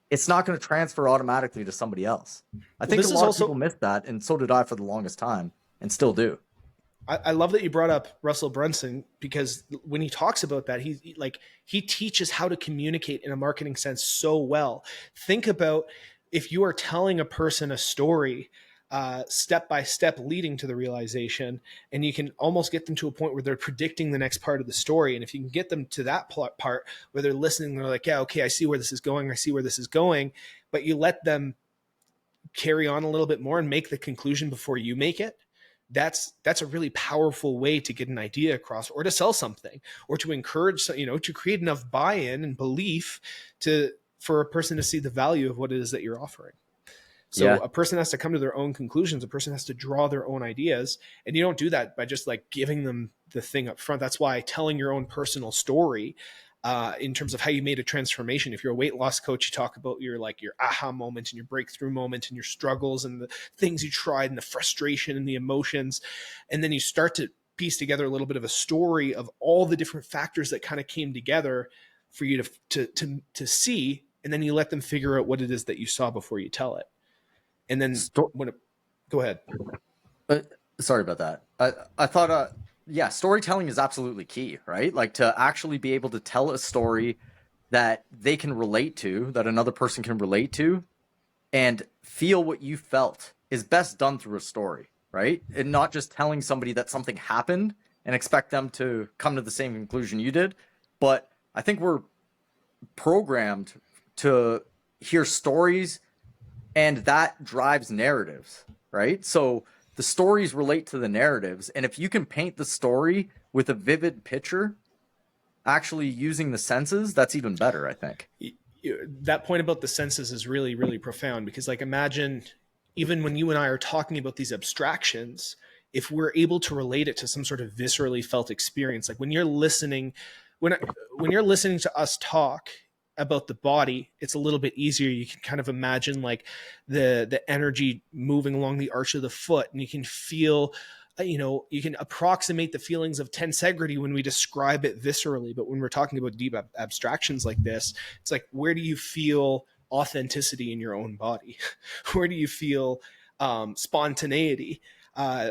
B: it's not going to transfer automatically to somebody else. I
A: Well,
B: think a
A: this is
B: lot of people
A: also,
B: miss that, and so did I for the longest time, and still do.
A: I love that you brought up Russell Brunson, because when he talks about that, he teaches how to communicate in a marketing sense so well. Think about if you are telling a person a story step by step leading to the realization, and you can almost get them to a point where they're predicting the next part of the story. And if you can get them to that part where they're listening, they're like, yeah, okay, I see where this is going. I see where this is going. But you let them carry on a little bit more and make the conclusion before you make it. That's a really powerful way to get an idea across, or to sell something, or to encourage, to create enough buy-in and belief to for a person to see the value of what it is that you're offering. So
B: Yeah.
A: a person has to come to their own conclusions. A person has to draw their own ideas. And you don't do that by just like giving them the thing up front. That's why telling your own personal story in terms of how you made a transformation. If you're a weight loss coach, you talk about your aha moment and your breakthrough moment and your struggles and the things you tried and the frustration and the emotions. And then you start to piece together a little bit of a story of all the different factors that kind of came together for you to see. And then you let them figure out what it is that you saw before you tell it. And then
B: Sto-
A: go ahead.
B: uh, Sorry about that. I thought, yeah, storytelling is absolutely key, right? Like to actually be able to tell a story that they can relate to, that another person can relate to, and feel what you felt is best done through a story, right? And not just telling somebody that something happened and expect them to come to the same conclusion you did. But I think we're programmed to hear stories, and that drives narratives, right? So the stories relate to the narratives. And if you can paint the story with a vivid picture, actually using the senses, that's even better, I think.
A: That point about the senses is really, really profound, because like imagine even when you and I are talking about these abstractions, if we're able to relate it to some sort of viscerally felt experience, like when you're listening, when when you're listening to us talk about the body, it's a little bit easier. You can kind of imagine like the energy moving along the arch of the foot, and you can feel, you can approximate the feelings of tensegrity when we describe it viscerally. But when we're talking about deep abstractions like this, it's like, where do you feel authenticity in your own body? Where do you feel spontaneity?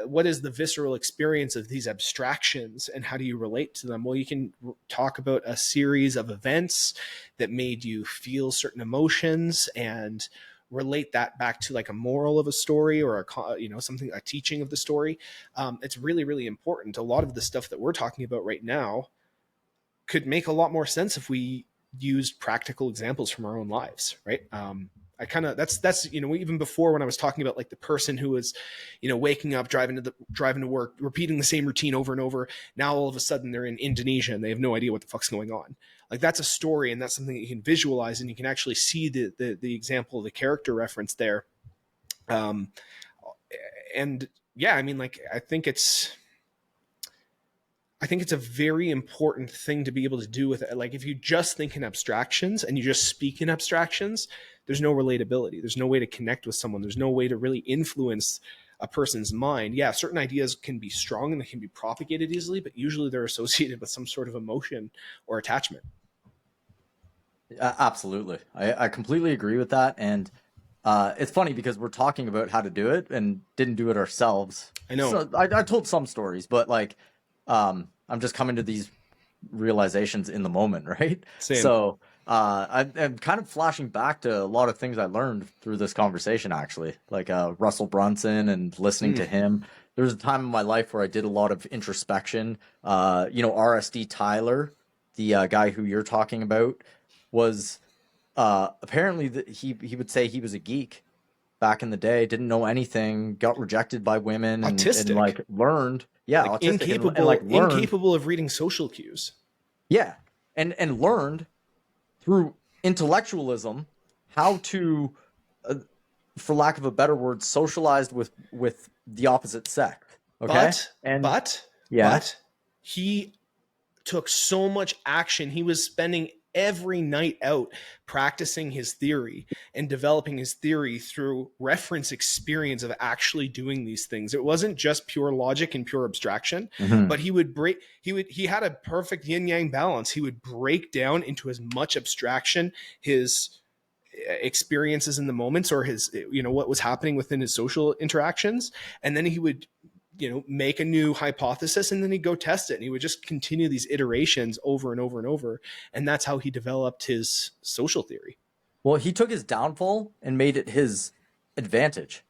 A: What is the visceral experience of these abstractions, and how do you relate to them? Well, you can talk about a series of events that made you feel certain emotions and relate that back to like a moral of a story, or a teaching of the story. It's really, really important. A lot of the stuff that we're talking about right now could make a lot more sense if we used practical examples from our own lives, right? I kind of that's even before, when I was talking about like the person who was waking up, driving to work, repeating the same routine over and over. Now all of a sudden they're in Indonesia and they have no idea what the fuck's going on. Like that's a story, and that's something that you can visualize, and you can actually see the example, the character reference there. And yeah, I mean, like I think it's a very important thing to be able to do with it. Like if you just think in abstractions and you just speak in abstractions, there's no relatability. There's no way to connect with someone. There's no way to really influence a person's mind. Yeah, certain ideas can be strong and they can be propagated easily, but usually they're associated with some sort of emotion or attachment.
B: Absolutely. I completely agree with that. And it's funny because we're talking about how to do it and didn't do it ourselves.
A: I know.
B: So I told some stories, but like I'm just coming to these realizations in the moment, right?
A: Same.
B: So I'm kind of flashing back to a lot of things I learned through this conversation, actually, like Russell Brunson and listening to him. There was a time in my life where I did a lot of introspection. RSD Tyler, the guy who you're talking about, was apparently he would say he was a geek back in the day, didn't know anything, got rejected by women, and like learned, yeah,
A: like
B: autistic,
A: incapable,
B: and like learned,
A: incapable of reading social cues.
B: yeah, and learned through intellectualism how to, for lack of a better word, socialized with the opposite sex. Okay,
A: But he took so much action. He was spending every night out practicing his theory and developing his theory through reference experience of actually doing these things. It wasn't just pure logic and pure abstraction, but he had a perfect yin yang balance. He would break down into as much abstraction his experiences in the moments, or his, what was happening within his social interactions. And then he would make a new hypothesis, and then he'd go test it, and he would just continue these iterations over and over and over. And that's how he developed his social theory.
B: Well, he took his downfall and made it his advantage.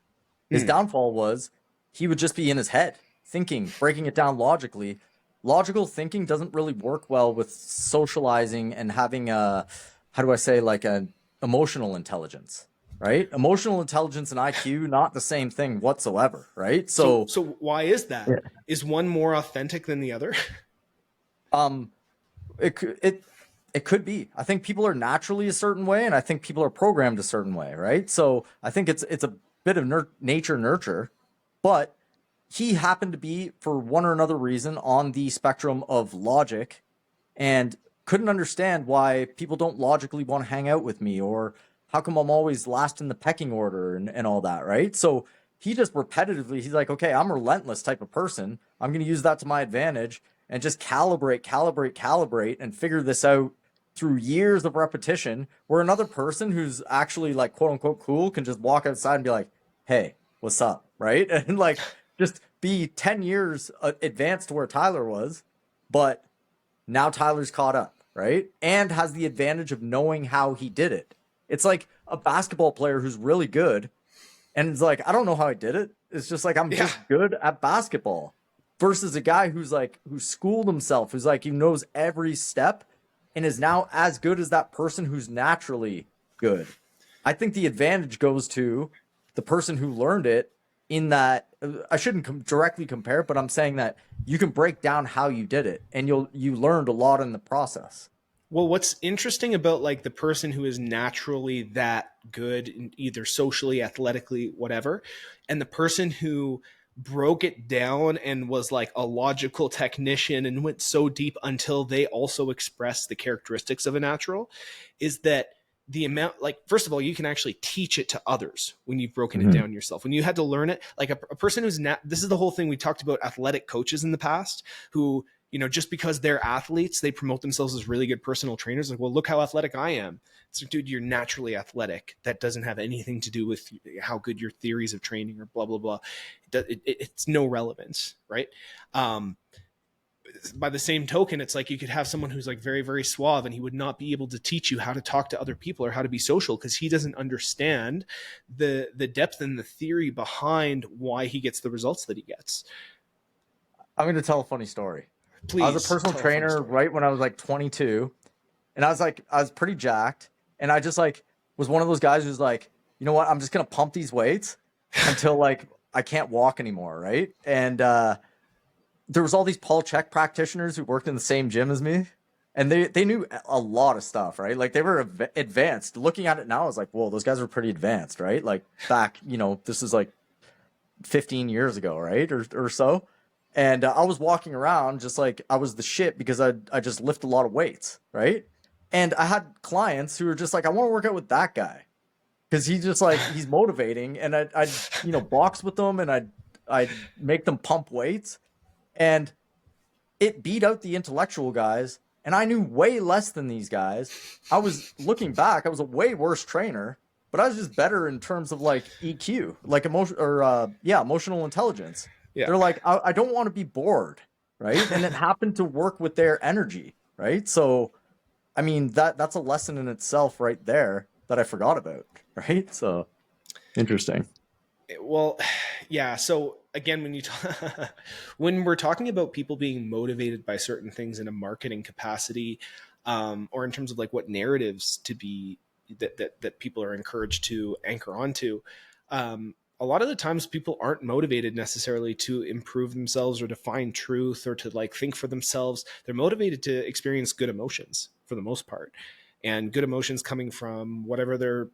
B: His downfall was he would just be in his head thinking, breaking it down logically. Logical thinking doesn't really work well with socializing and having a, how do I say, like an emotional intelligence. Right? Emotional intelligence and IQ, not the same thing whatsoever, right?
A: So why is that?
B: Yeah.
A: Is one more authentic than the other?
B: It could be. I think people are naturally a certain way, and I think people are programmed a certain way, right? So I think it's a bit of nature nurture, but he happened to be, for one or another reason, on the spectrum of logic, and couldn't understand why people don't logically want to hang out with me, or how come I'm always last in the pecking order, and all that, right? So he just repetitively, he's like, okay, I'm a relentless type of person. I'm going to use that to my advantage and just calibrate, and figure this out through years of repetition, where another person who's actually like quote unquote cool can just walk outside and be like, hey, what's up, right? And like just be 10 years advanced to where Tyler was, but now Tyler's caught up, right? And has the advantage of knowing how he did it. It's like a basketball player who's really good and it's like, I don't know how I did it. It's just like I'm
A: Yeah.
B: just good at basketball. Versus a guy who's like who's schooled himself, who's like he knows every step and is now as good as that person who's naturally good. I think the advantage goes to the person who learned it in that I shouldn't directly compare, but I'm saying that you can break down how you did it and you learned a lot in the process.
A: Well, what's interesting about like the person who is naturally that good, either socially, athletically, whatever, and the person who broke it down and was like a logical technician and went so deep until they also expressed the characteristics of a natural, is that the amount, like, first of all, you can actually teach it to others when you've broken it
B: Mm-hmm.
A: down yourself. When you had to learn it, like a person who's this is the whole thing. We talked about athletic coaches in the past who, just because they're athletes, they promote themselves as really good personal trainers. Like, well, look how athletic I am. It's like, dude, you're naturally athletic. That doesn't have anything to do with how good your theories of training or blah, blah, blah. It's no relevance, right? By the same token, it's like you could have someone who's like very, very suave and he would not be able to teach you how to talk to other people or how to be social because he doesn't understand the depth and the theory behind why he gets the results that he gets.
B: I'm going to tell a funny story.
A: Please.
B: I was a personal trainer right when I was like 22, and I was pretty jacked, and I just like was one of those guys who's like, you know what, I'm just gonna pump these weights until like I can't walk anymore, right? And there was all these Paul Chek practitioners who worked in the same gym as me, and they knew a lot of stuff, right? Like they were advanced. Looking at it now, I was like, whoa, those guys were pretty advanced, right? Like back, this is like 15 years ago, right, or so. And I was walking around just like I was the shit because I just lift a lot of weights, right? And I had clients who were just like, I want to work out with that guy because he's just like he's motivating, and I'd box with them and I'd make them pump weights, and it beat out the intellectual guys. And I knew way less than these guys. I was looking back, I was a way worse trainer, but I was just better in terms of like EQ, like emotional intelligence.
A: Yeah.
B: They're like, I don't want to be bored, right? And it happened to work with their energy, right? So, I mean, that's a lesson in itself right there that I forgot about, right? So, interesting.
A: Well, yeah. So again, when we're talking about people being motivated by certain things in a marketing capacity, or in terms of like what narratives to be that people are encouraged to anchor onto, a lot of the times people aren't motivated necessarily to improve themselves or to find truth or to like think for themselves. They're motivated to experience good emotions for the most part, and good emotions coming from whatever they're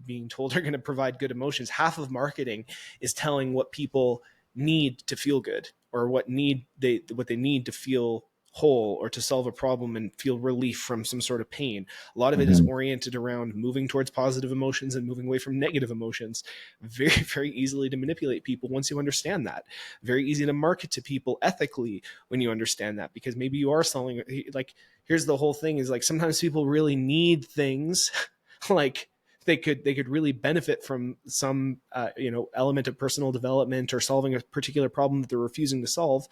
A: being told are going to provide good emotions. Half of marketing is telling what people need to feel good or what they need to feel whole or to solve a problem and feel relief from some sort of pain. A lot of it is oriented around moving towards positive emotions and moving away from negative emotions. Very, very easily to manipulate people once you understand that. Very easy to market to people ethically when you understand that, because maybe you are selling, like, here's the whole thing is like sometimes people really need things like they could really benefit from some element of personal development or solving a particular problem that they're refusing to solve.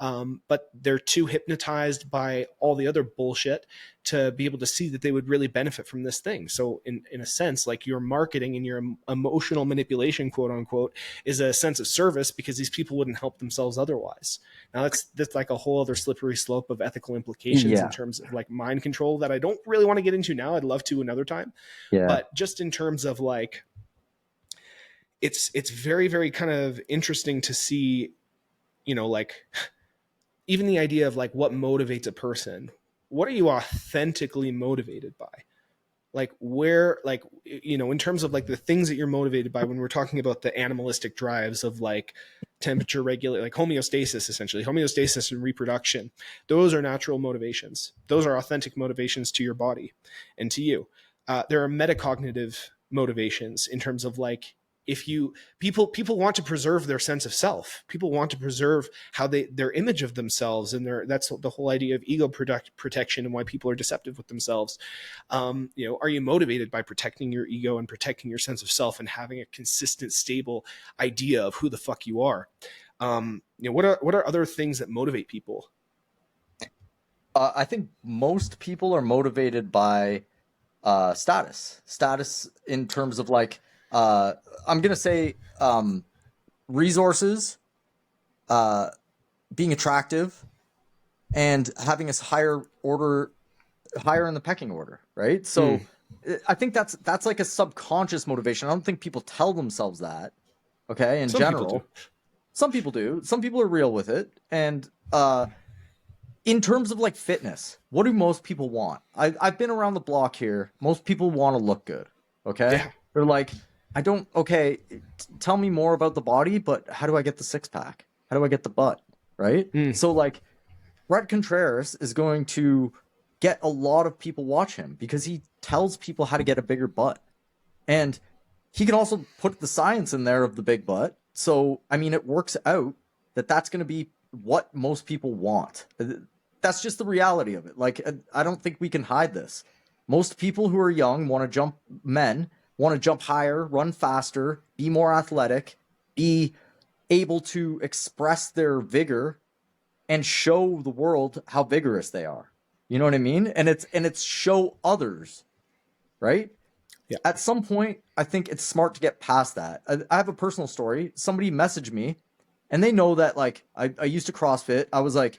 A: But they're too hypnotized by all the other bullshit to be able to see that they would really benefit from this thing. So in a sense, like your marketing and your emotional manipulation, quote unquote, is a sense of service because these people wouldn't help themselves otherwise. Now that's like a whole other slippery slope of ethical implications in terms of like mind control that I don't really want to get into now. I'd love to another time.
B: Yeah.
A: But just in terms of like, it's very, very kind of interesting to see, like even the idea of like what motivates a person. What are you authentically motivated by? Like where, like, in terms of like the things that you're motivated by when we're talking about the animalistic drives of like temperature regulate, like homeostasis, essentially homeostasis and reproduction. Those are natural motivations. Those are authentic motivations to your body and to you. There are metacognitive motivations in terms of like, if you people want to preserve their sense of self. People want to preserve how their image of themselves, and that's the whole idea of ego protection and why people are deceptive with themselves. Are you motivated by protecting your ego and protecting your sense of self and having a consistent, stable idea of who the fuck you are? What are other things that motivate people?
B: I think most people are motivated by status in terms of like, I'm going to say resources, being attractive, and having us higher in the pecking order, right? So I think that's like a subconscious motivation. I don't think people tell themselves that, okay, in general. Some people do. Some people are real with it. And in terms of like fitness, what do most people want? I've been around the block here. Most people want to look good, okay? Yeah. They're like, tell me more about the body, but how do I get the six pack? How do I get the butt, right? So like, Brett Contreras is going to get a lot of people watch him because he tells people how to get a bigger butt. And he can also put the science in there of the big butt. So, I mean, it works out that's going to be what most people want. That's just the reality of it. Like, I don't think we can hide this. Most people who are young want to jump higher, run faster, be more athletic, be able to express their vigor and show the world how vigorous they are. You know what I mean? And it's show others, right? Yeah. At some point, I think it's smart to get past that. I have a personal story. Somebody messaged me, and they know that like I used to CrossFit. I was like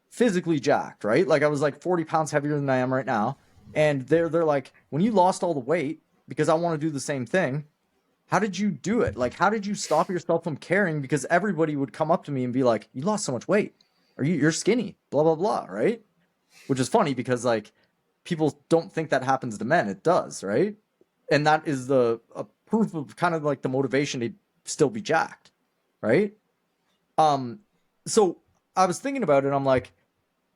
B: physically jacked, right? Like I was like 40 pounds heavier than I am right now. And they're like, when you lost all the weight, because I want to do the same thing, how did you do it? Like, how did you stop yourself from caring? Because everybody would come up to me and be like, you lost so much weight. You're skinny, blah, blah, blah, right? Which is funny because like people don't think that happens to men. It does, right? And that is a proof of kind of like the motivation to still be jacked, right? So I was thinking about it. I'm like,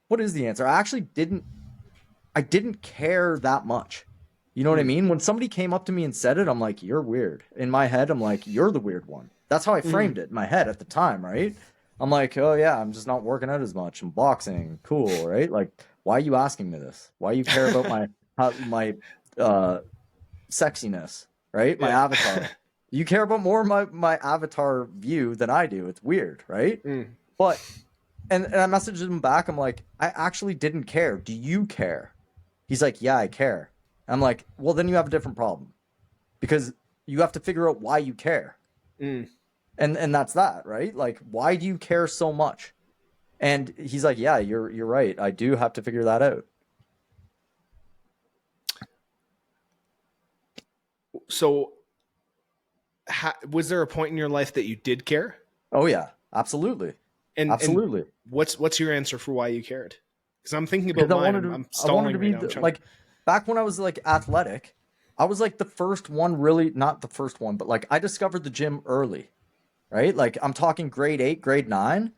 B: what is the answer? I didn't care that much. You know what I mean? When somebody came up to me and said it, I'm like, you're weird. In my head, I'm like, you're the weird one. That's how I framed it in my head at the time, right? I'm like, oh yeah, I'm just not working out as much. I'm boxing, cool, right? Like, why are you asking me this? Why you care about my sexiness, right? My avatar. You care about more my avatar view than I do. It's weird, right? But and I messaged him back. I'm like, I actually didn't care. Do you care? He's like, yeah, I care. I'm like, well, then you have a different problem because you have to figure out why you care. And that's that, right? Like, why do you care so much? And he's like, yeah, you're right. I do have to figure that out.
A: So was there a point in your life that you did care?
B: Oh yeah, absolutely. Absolutely.
A: And what's your answer for why you cared? Because I'm thinking about mine. I'm stalling right now.
B: Like, back when I was like athletic, I was like the first one, really not the first one, but like I discovered the gym early, right? Like I'm talking grade 8, grade 9.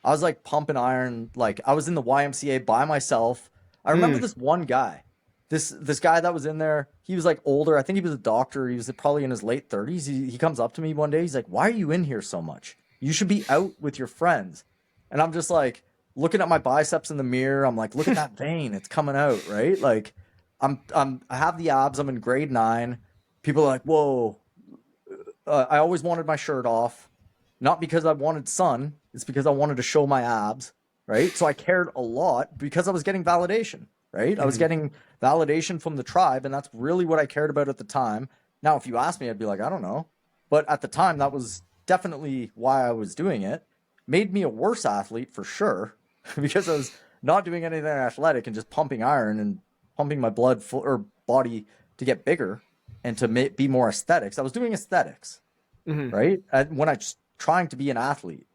B: I was like pumping iron. Like I was in the YMCA by myself. I remember this one guy, this guy that was in there. He was like older. I think he was a doctor. He was probably in his late 30s. He comes up to me one day. He's like, why are you in here so much? You should be out with your friends. And I'm just like looking at my biceps in the mirror. I'm like, look at that vein. It's coming out, right? Like I have the abs. I'm in grade 9. People are like, whoa. I always wanted my shirt off, not because I wanted sun. It's because I wanted to show my abs, right? So I cared a lot because I was getting validation, right? I was getting validation from the tribe, and that's really what I cared about at the time. Now, if you ask me, I'd be like, I don't know. But at the time, that was definitely why I was doing it. Made me a worse athlete for sure because I was not doing anything athletic and just pumping iron and pumping my blood or body to get bigger and to be more aesthetics. I was doing aesthetics, right? When I was trying to be an athlete,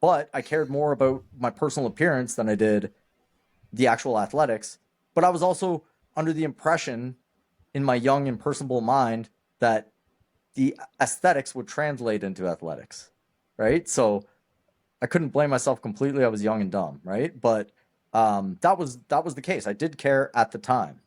B: but I cared more about my personal appearance than I did the actual athletics. But I was also under the impression in my young, impersonable mind that the aesthetics would translate into athletics, right? So I couldn't blame myself completely. I was young and dumb, right? But that was the case. I did care at the time.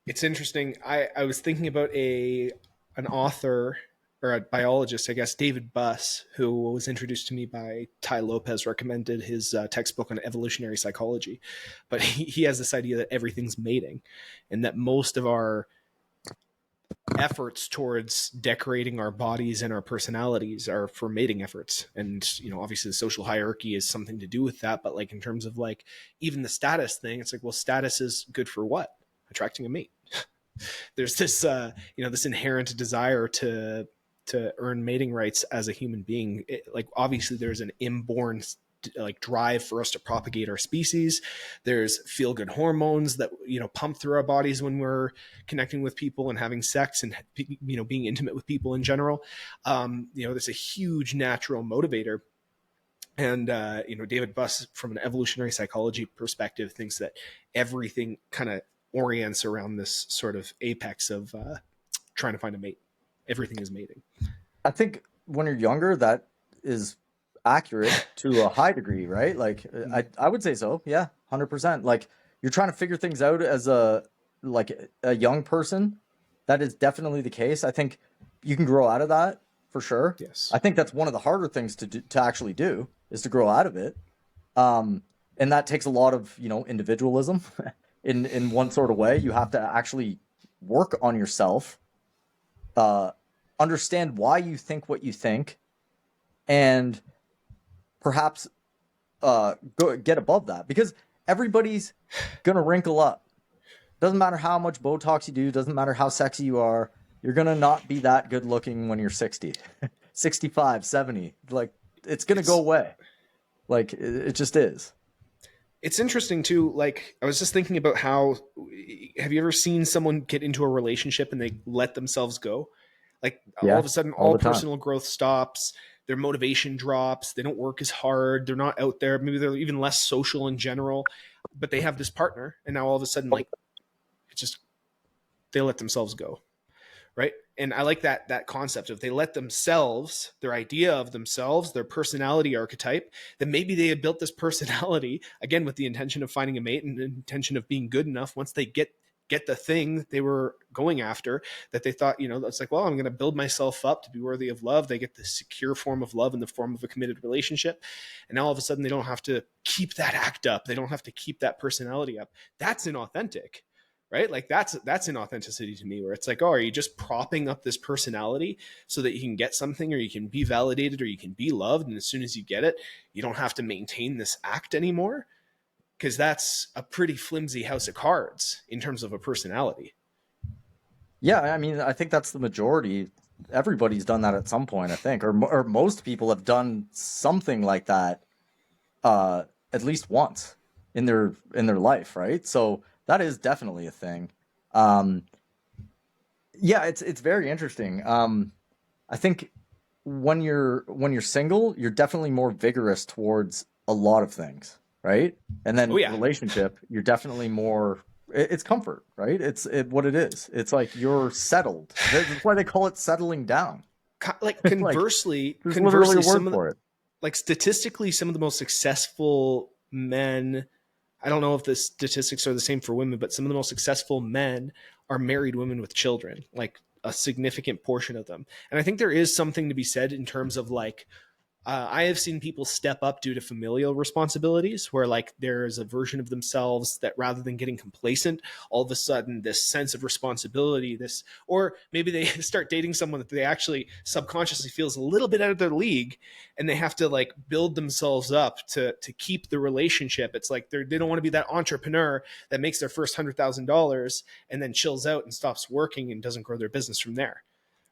A: It's interesting. I was thinking about a an author or a biologist, I guess, David Buss, who was introduced to me by Ty Lopez, recommended his textbook on evolutionary psychology. But he has this idea that everything's mating, and that most of our efforts towards decorating our bodies and our personalities are for mating efforts. And obviously the social hierarchy is something to do with that, but like in terms of like even the status thing, it's like, well, status is good for what? Attracting a mate. There's this this inherent desire to earn mating rights as a human being. Like obviously there's an inborn like drive for us to propagate our species. There's feel good hormones that pump through our bodies when we're connecting with people and having sex and being intimate with people in general. There's a huge natural motivator. And David Buss, from an evolutionary psychology perspective, thinks that everything kind of orients around this sort of apex of trying to find a mate. Everything is mating.
B: I think when you're younger, that is accurate to a high degree, right? Like I would say so. Yeah, 100%. Like you're trying to figure things out as a young person. That is definitely the case. I think you can grow out of that for sure.
A: Yes.
B: I think that's one of the harder things to actually do is to grow out of it. And that takes a lot of, individualism in one sort of way. You have to actually work on yourself, understand why you think what you think, and perhaps get above that, because everybody's gonna wrinkle up. Doesn't matter how much Botox you do, doesn't matter how sexy you are, you're gonna not be that good looking when you're 60, 65, 70. Like it's gonna go away. Like it just is.
A: It's interesting too. Like I was just thinking about how, have you ever seen someone get into a relationship and they let themselves go? Like all of a sudden, all personal growth stops. Their motivation drops. They don't work as hard. They're not out there. Maybe they're even less social in general, but they have this partner. And now all of a sudden, like, it's just, they let themselves go. Right. And I like that concept of they let themselves, their idea of themselves, their personality archetype, that maybe they had built this personality again with the intention of finding a mate and the intention of being good enough. Once they get the thing they were going after, that they thought, it's like, well, I'm going to build myself up to be worthy of love. They get the secure form of love in the form of a committed relationship. And now all of a sudden they don't have to keep that act up. They don't have to keep that personality up. That's inauthentic, right? Like that's inauthenticity to me, where it's like, oh, are you just propping up this personality so that you can get something, or you can be validated, or you can be loved. And as soon as you get it, you don't have to maintain this act anymore. Because that's a pretty flimsy house of cards in terms of a personality.
B: Yeah, I mean, I think that's the majority. Everybody's done that at some point, I think, or most people have done something like that at least once in their life, right? So that is definitely a thing. Yeah, it's very interesting. I think when you're single, you're definitely more vigorous towards a lot of things. Right. And then relationship, you're definitely more, it's comfort, right? It's what it is. It's like you're settled. That's why they call it settling down.
A: Like conversely,
B: there's literally a word for it.
A: Like statistically, some of the most successful men, I don't know if the statistics are the same for women, but some of the most successful men are married women with children, like a significant portion of them. And I think there is something to be said in terms of like, I have seen people step up due to familial responsibilities, where like there's a version of themselves that rather than getting complacent, all of a sudden this sense of responsibility, or maybe they start dating someone that they actually subconsciously feels a little bit out of their league, and they have to like build themselves up to keep the relationship. It's like they don't want to be that entrepreneur that makes their first $100,000 and then chills out and stops working and doesn't grow their business from there.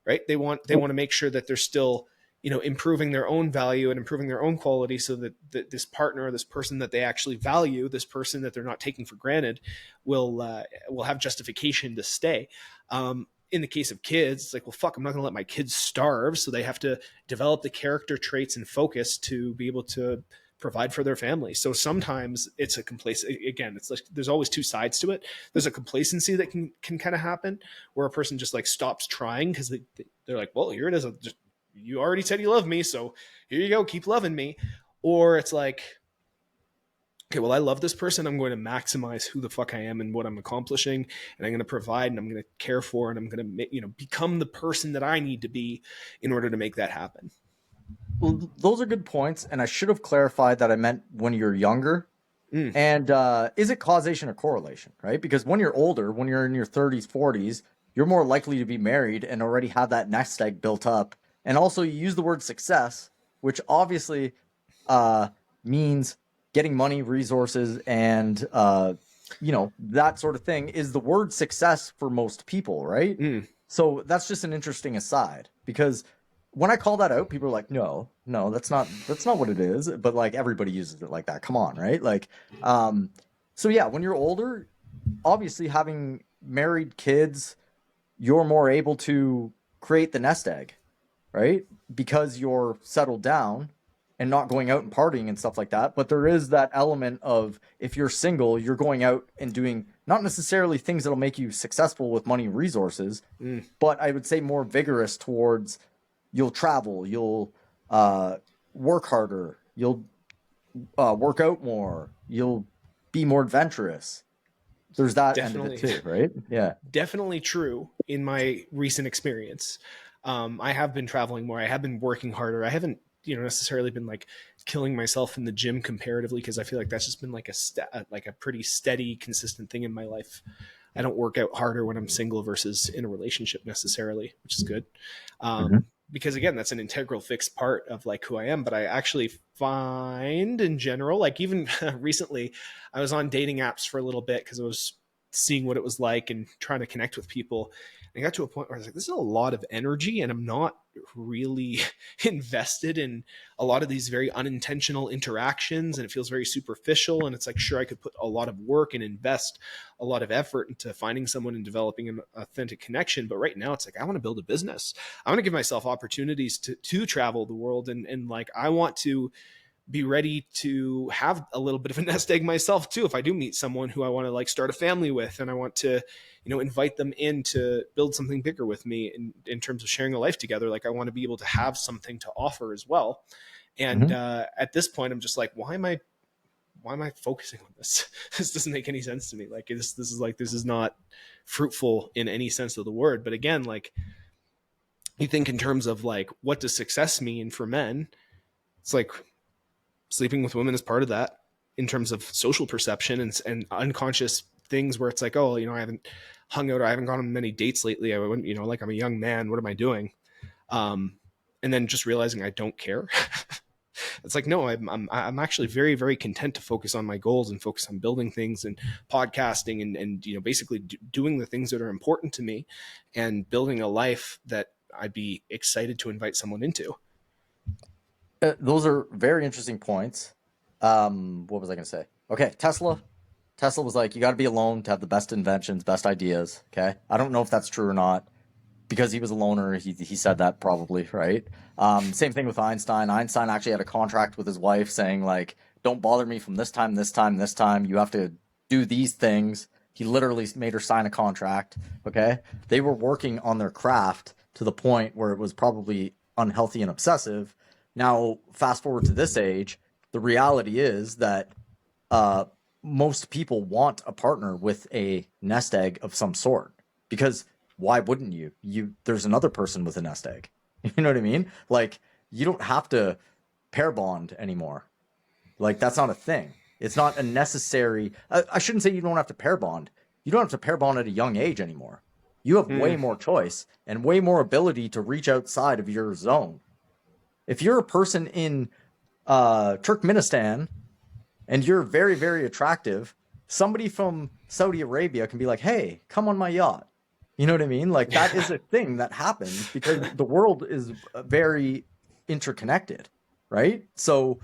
A: Right? They want to make sure that they're still improving their own value and improving their own quality, so that this partner, this person that they actually value, this person that they're not taking for granted, will have justification to stay. In the case of kids, it's like, well, fuck, I'm not going to let my kids starve. So they have to develop the character traits and focus to be able to provide for their family. So sometimes it's a again, it's like there's always two sides to it. There's a complacency that can kind of happen, where a person just like stops trying because they're like, well, here it is. You already said you love me, so here you go, keep loving me. Or it's like, okay, well, I love this person. I'm going to maximize who the fuck I am and what I'm accomplishing, and I'm going to provide, and I'm going to care for, and I'm going to, become the person that I need to be in order to make that happen.
B: Well, those are good points, and I should have clarified that I meant when you're younger. And is it causation or correlation, right? Because when you're older, when you're in your 30s, 40s, you're more likely to be married and already have that nest egg built up. And also you use the word success, which obviously means getting money, resources, and that sort of thing is the word success for most people, right? So that's just an interesting aside, because when I call that out, people are like, no, that's not what it is. But like everybody uses it like that. Come on, right? Like, so yeah, when you're older, obviously having married kids, you're more able to create the nest egg, right? Because you're settled down and not going out and partying and stuff like that. But there is that element of, if you're single, you're going out and doing not necessarily things that'll make you successful with money and resources, but I would say more vigorous towards, you'll travel, you'll work harder, you'll work out more, you'll be more adventurous. There's that end of it too, right? Yeah.
A: Definitely true in my recent experience. I have been traveling more. I have been working harder. I haven't, necessarily been like killing myself in the gym comparatively, because I feel like that's just been like a pretty steady, consistent thing in my life. I don't work out harder when I'm single versus in a relationship necessarily, which is good. Because again, that's an integral fixed part of like who I am. But I actually find in general, like even recently, I was on dating apps for a little bit because I was seeing what it was like and trying to connect with people. And I got to a point where I was like, this is a lot of energy, and I'm not really invested in a lot of these very unintentional interactions, and it feels very superficial. And it's like, sure, I could put a lot of work and invest a lot of effort into finding someone and developing an authentic connection. But right now it's like, I want to build a business. I want to give myself opportunities to travel the world. And like, I want to be ready to have a little bit of a nest egg myself too. If I do meet someone who I want to like start a family with, and I want to, invite them in to build something bigger with me in terms of sharing a life together. Like, I want to be able to have something to offer as well. And at this point, I'm just like, why am I focusing on this? This doesn't make any sense to me. Like, this is not fruitful in any sense of the word. But again, like, you think in terms of like, what does success mean for men? It's like, sleeping with women is part of that in terms of social perception and unconscious things where it's like, oh, I haven't hung out, or I haven't gone on many dates lately. I wouldn't, like, I'm a young man. What am I doing? And then just realizing I don't care. It's like, no, I'm actually very, very content to focus on my goals and focus on building things and podcasting and basically doing the things that are important to me and building a life that I'd be excited to invite someone into.
B: Those are very interesting points. What was I going to say? Okay, Tesla was like, you got to be alone to have the best inventions, best ideas. Okay, I don't know if that's true or not, because he was a loner. He said that probably, right? Same thing with Einstein. Einstein actually had a contract with his wife saying, like, don't bother me from this time, this time, this time. You have to do these things. He literally made her sign a contract. Okay, they were working on their craft to the point where it was probably unhealthy and obsessive. Now, fast forward to this age, the reality is that most people want a partner with a nest egg of some sort, because why wouldn't you? There's another person with a nest egg. You know what I mean? Like, you don't have to pair bond anymore. Like, that's not a thing. It's not a necessary. I shouldn't say you don't have to pair bond. You don't have to pair bond at a young age anymore. You have way more choice and way more ability to reach outside of your zone. If you're a person in Turkmenistan and you're very, very attractive, somebody from Saudi Arabia can be like, hey, come on my yacht. You know what I mean? Like, that is a thing that happens because the world is very interconnected, right? So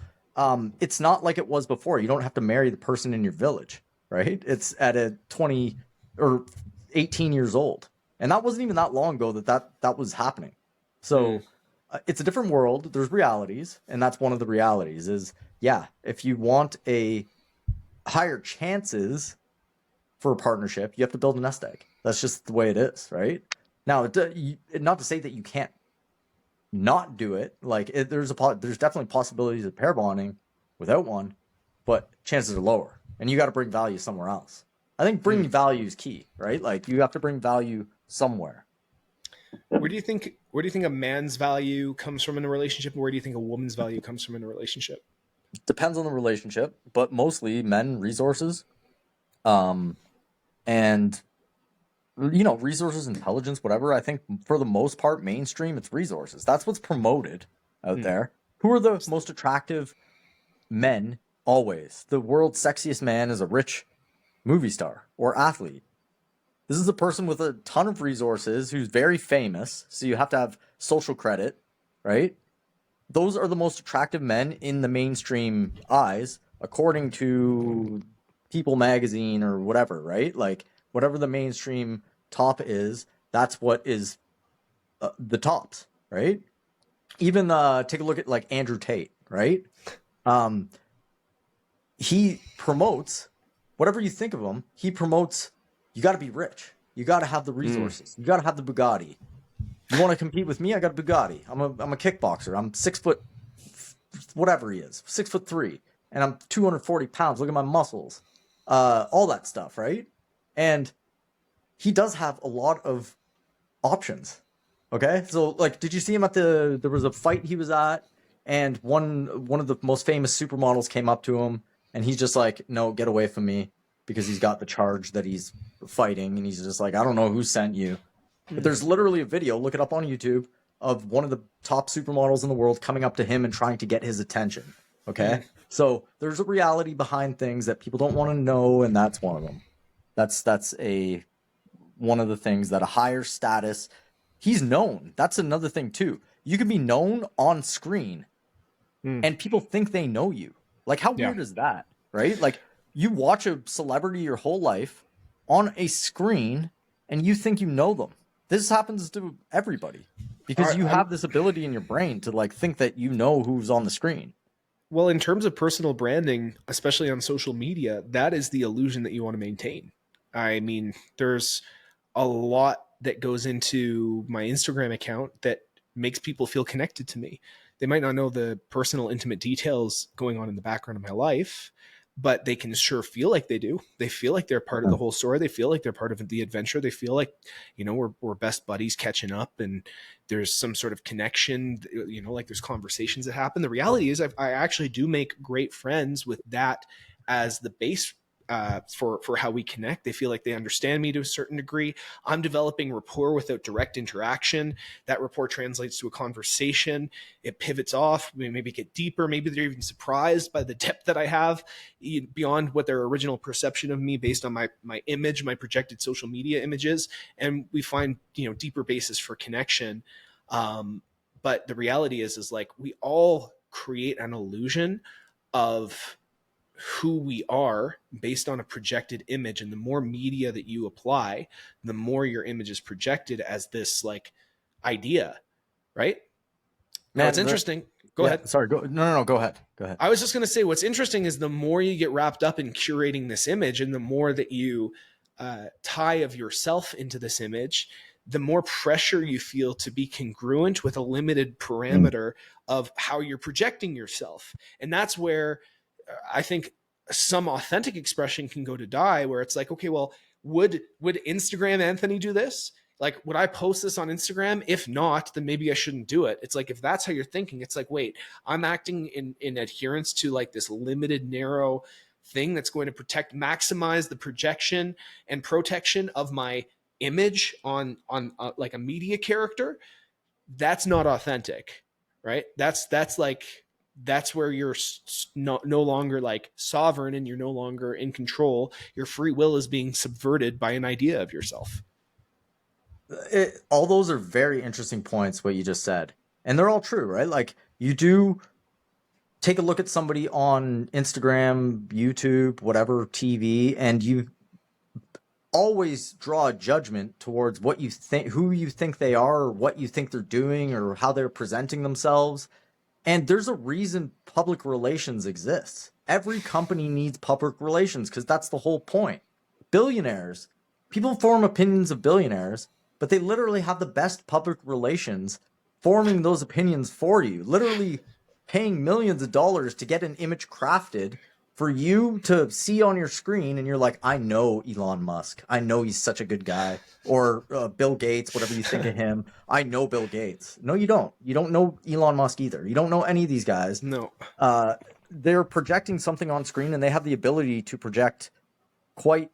B: it's not like it was before. You don't have to marry the person in your village, right? It's at a 20 or 18 years old. And that wasn't even that long ago that was happening. So it's a different world. There's realities, and that's one of the realities is, yeah, if you want a higher chances for a partnership, you have to build a nest egg. That's just the way it is, right? Now, not to say that you can't not do it. Like, there's definitely possibilities of pair bonding without one, but chances are lower. And you got to bring value somewhere else. I think bringing value is key, right? Like you have to bring value somewhere.
A: Where do you think a man's value comes from in a relationship? And where do you think a woman's value comes from in a relationship?
B: Depends on the relationship, but mostly men, resources, and resources, intelligence, whatever. I think for the most part, mainstream, it's resources. That's what's promoted out there. Who are the most attractive men always? The world's sexiest man is a rich movie star or athlete. This is a person with a ton of resources who's very famous, so you have to have social credit, right? Those are the most attractive men in the mainstream eyes, according to People magazine or whatever, right? Like whatever the mainstream top is, that's what is the tops, right? Even take a look at like Andrew Tate, right? He promotes, whatever you think of him, he promotes, you got to be rich. You got to have the resources. You got to have the Bugatti. You want to compete with me? I got a Bugatti. I'm a kickboxer. I'm 6 foot, whatever he is, 6'3", and I'm 240 pounds. Look at my muscles, all that stuff, right? And he does have a lot of options. Okay, so like, did you see him at there was a fight he was at, and one of the most famous supermodels came up to him, and he's just like, no, get away from me, because he's got the charge that he's fighting, and he's just like, I don't know who sent you. But there's literally a video, look it up on YouTube, of one of the top supermodels in the world coming up to him and trying to get his attention. Okay? So there's a reality behind things that people don't want to know, and that's one of them. That's one of the things that a higher status, he's known. That's another thing too. You can be known on screen and people think they know you. Like how weird is that, right? Like you watch a celebrity your whole life on a screen and you think you know them. This happens to everybody because you have this ability in your brain to like think that you know who's on the screen.
A: Well, in terms of personal branding, especially on social media, that is the illusion that you want to maintain. I mean, there's a lot that goes into my Instagram account that makes people feel connected to me. They might not know the personal, intimate details going on in the background of my life, but they can sure feel like they do. They feel like they're part of the whole story. They feel like they're part of the adventure. They feel like, we're best buddies catching up and there's some sort of connection, like there's conversations that happen. The reality is I actually do make great friends with that as the base for how we connect. They feel like they understand me to a certain degree. I'm developing rapport without direct interaction. That rapport translates to a conversation. It pivots off. We maybe get deeper. Maybe they're even surprised by the depth that I have beyond what their original perception of me based on my image, my projected social media images. And we find, deeper basis for connection. But the reality is like we all create an illusion of who we are based on a projected image. And the more media that you apply, the more your image is projected as this like idea, right? Man, now it's interesting. Go ahead.
B: Sorry. No, go ahead. Go ahead.
A: I was just going to say, what's interesting is the more you get wrapped up in curating this image and the more that you tie of yourself into this image, the more pressure you feel to be congruent with a limited parameter of how you're projecting yourself. And that's where I think some authentic expression can go to die, where it's like, okay, well, would Instagram Anthony do this? Like, would I post this on Instagram? If not, then maybe I shouldn't do it. It's like, if that's how you're thinking, it's like, wait, I'm acting in adherence to like this limited, narrow thing that's going to maximize the projection and protection of my image on like a media character. That's not authentic, right? That's where you're no longer like sovereign and you're no longer in control. Your free will is being subverted by an idea of yourself.
B: All those are very interesting points, what you just said. And they're all true, right? Like you do take a look at somebody on Instagram, YouTube, whatever, TV, and you always draw a judgment towards what you think, who you think they are, or what you think they're doing, or how they're presenting themselves. And there's a reason public relations exists. Every company needs public relations because that's the whole point. Billionaires, people form opinions of billionaires, but they literally have the best public relations forming those opinions for you, literally paying millions of dollars to get an image crafted for you to see on your screen and you're like, I know Elon Musk. I know he's such a good guy. Or Bill Gates, whatever you think of him. I know Bill Gates. No, you don't. You don't know Elon Musk either. You don't know any of these guys.
A: No.
B: They're projecting something on screen, and they have the ability to project quite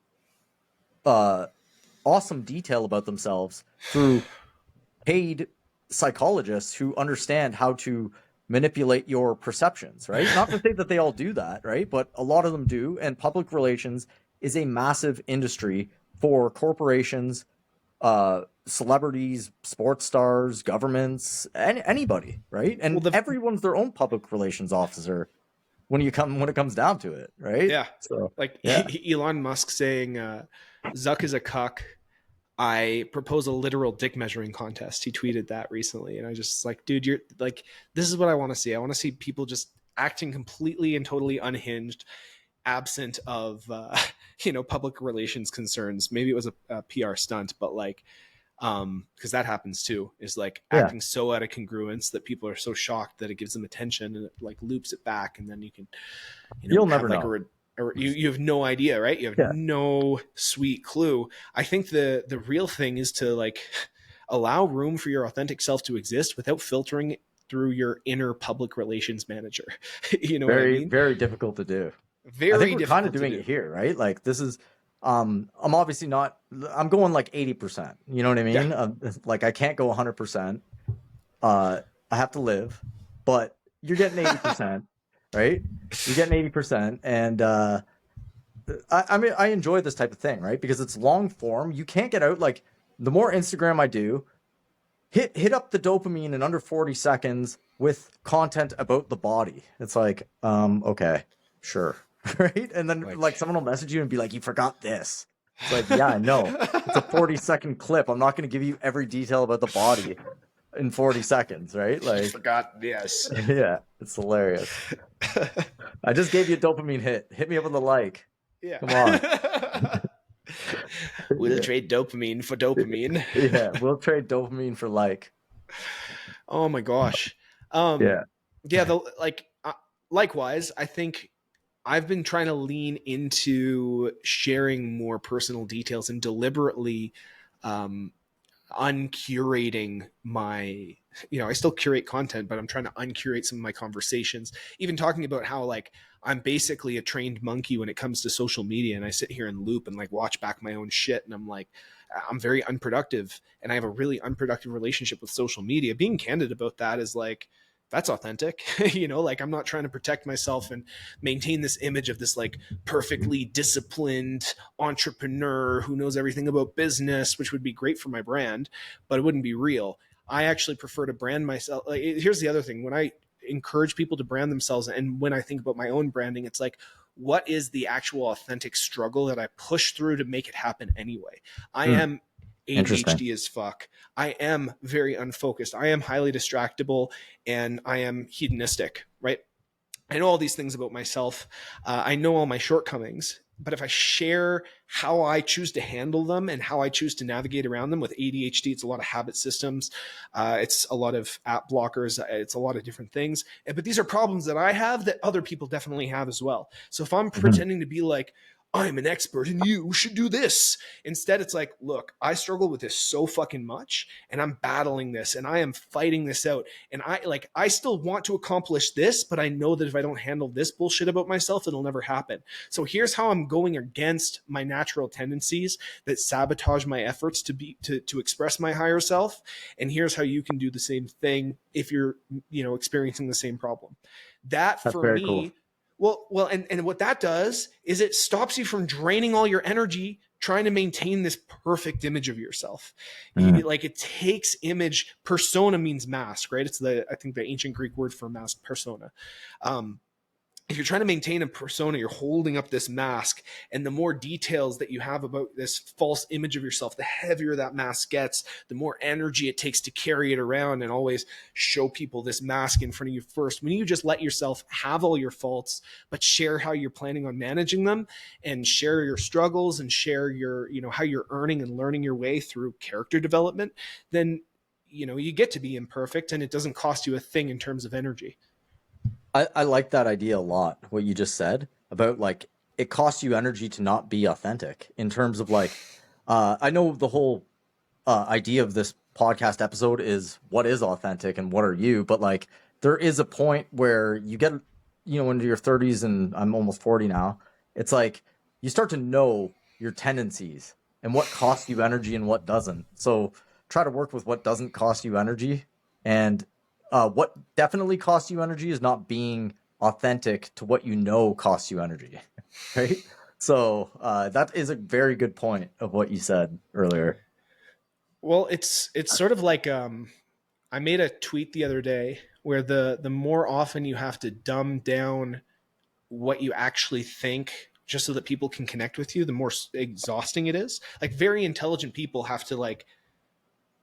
B: awesome detail about themselves through paid psychologists who understand how to manipulate your perceptions, right? Not to say that they all do that, right? But a lot of them do. And public relations is a massive industry for corporations, celebrities, sports stars, governments, anybody, right? And everyone's their own public relations officer when it comes down to it, right?
A: Yeah.
B: So,
A: like Elon Musk saying, Zuck is a cuck. I propose a literal dick measuring contest. He tweeted that recently. And I just like, dude, you're like, this is what I want to see. I want to see people just acting completely and totally unhinged, absent of, public relations concerns. Maybe it was a PR stunt, but like, because that happens too, is like acting so out of congruence that people are so shocked that it gives them attention and it like loops it back. And then you can,
B: you'll never know.
A: Or you have no idea, right? You have no sweet clue. I think the real thing is to like allow room for your authentic self to exist without filtering it through your inner public relations manager. You know what I mean?
B: Very difficult to do.
A: Very
B: I think we're
A: difficult
B: kind of doing it here, right? Like this is, I'm obviously not, I'm going like 80%, you know what I mean? Yeah. Like I can't go 100%. I have to live, but you're getting 80%. Right? You're getting 80%. And I mean, I enjoy this type of thing, right? Because it's long form. You can't get out. Like the more Instagram I do, hit up the dopamine in under 40 seconds with content about the body. It's like, okay, sure. Right? And then like someone will message you and be like, you forgot this. It's like, yeah, I know. It's a 40-second clip. I'm not going to give you every detail about the body in 40 seconds, right? Like
A: I forgot, yes.
B: Yeah, it's hilarious. I just gave you a dopamine hit. Hit me up with a like.
A: Yeah.
B: Come on.
A: We'll trade dopamine for dopamine.
B: Yeah, we'll trade dopamine for like.
A: Oh my gosh. Likewise, I think I've been trying to lean into sharing more personal details and deliberately uncurating my, I still curate content, but I'm trying to uncurate some of my conversations, even talking about how like I'm basically a trained monkey when it comes to social media. And I sit here and loop and like watch back my own shit. And I'm like, I'm very unproductive and I have a really unproductive relationship with social media. Being candid about that is like, that's authentic. Like I'm not trying to protect myself and maintain this image of this like perfectly disciplined entrepreneur who knows everything about business, which would be great for my brand, but it wouldn't be real. I actually prefer to brand myself. Like, here's the other thing. When I encourage people to brand themselves, and when I think about my own branding, it's like, what is the actual authentic struggle that I push through to make it happen anyway? I am ADHD as fuck. I am very unfocused. I am highly distractible and I am hedonistic, right? I know all these things about myself. I know all my shortcomings, but if I share how I choose to handle them and how I choose to navigate around them with ADHD, it's a lot of habit systems. It's a lot of app blockers. It's a lot of different things. But these are problems that I have that other people definitely have as well. So if I'm pretending to be like, I'm an expert and you should do this. Instead, it's like, look, I struggle with this so fucking much and I'm battling this and I am fighting this out. And I still want to accomplish this, but I know that if I don't handle this bullshit about myself, it'll never happen. So here's how I'm going against my natural tendencies that sabotage my efforts to express my higher self. And here's how you can do the same thing if you're, experiencing the same problem. That's for me, cool. Well, and what that does is it stops you from draining all your energy trying to maintain this perfect image of yourself. Like it takes image. Persona means mask, right? It's I think the ancient Greek word for mask, persona. If you're trying to maintain a persona, you're holding up this mask, and the more details that you have about this false image of yourself, the heavier that mask gets, the more energy it takes to carry it around and always show people this mask in front of you first. When you just let yourself have all your faults, but share how you're planning on managing them and share your struggles and share your, how you're earning and learning your way through character development, then, you get to be imperfect and it doesn't cost you a thing in terms of energy.
B: I like that idea a lot, what you just said. about like it costs you energy to not be authentic in terms of like, I know the whole idea of this podcast episode is what is authentic and what are you, but like there is a point where you get, into your 30s, and I'm almost 40 now. It's like you start to know your tendencies and what costs you energy and what doesn't. So try to work with what doesn't cost you energy, and what definitely costs you energy is not being authentic to what costs you energy, right? So that is a very good point of what you said earlier.
A: Well, it's sort of like I made a tweet the other day where the more often you have to dumb down what you actually think just so that people can connect with you, the more exhausting it is. Like very intelligent people have to like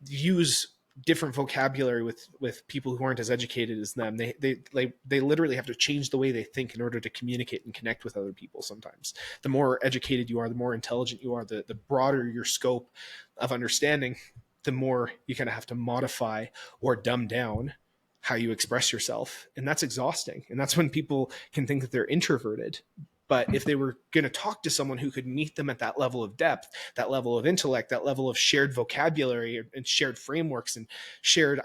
A: use different vocabulary with people who aren't as educated as them. They literally have to change the way they think in order to communicate and connect with other people. Sometimes the more educated you are, the more intelligent you are, the broader your scope of understanding, the more you kind of have to modify or dumb down how you express yourself. And that's exhausting. And that's when people can think that they're introverted. But if they were going to talk to someone who could meet them at that level of depth, that level of intellect, that level of shared vocabulary and shared frameworks and shared,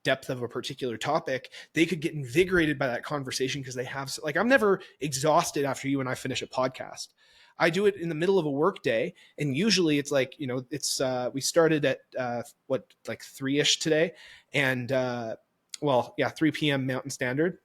A: depth of a particular topic, they could get invigorated by that conversation because they have, like, I'm never exhausted after you and I finish a podcast. I do it in the middle of a work day. And usually it's like, we started at 3-ish today. And 3 p.m. Mountain Standard.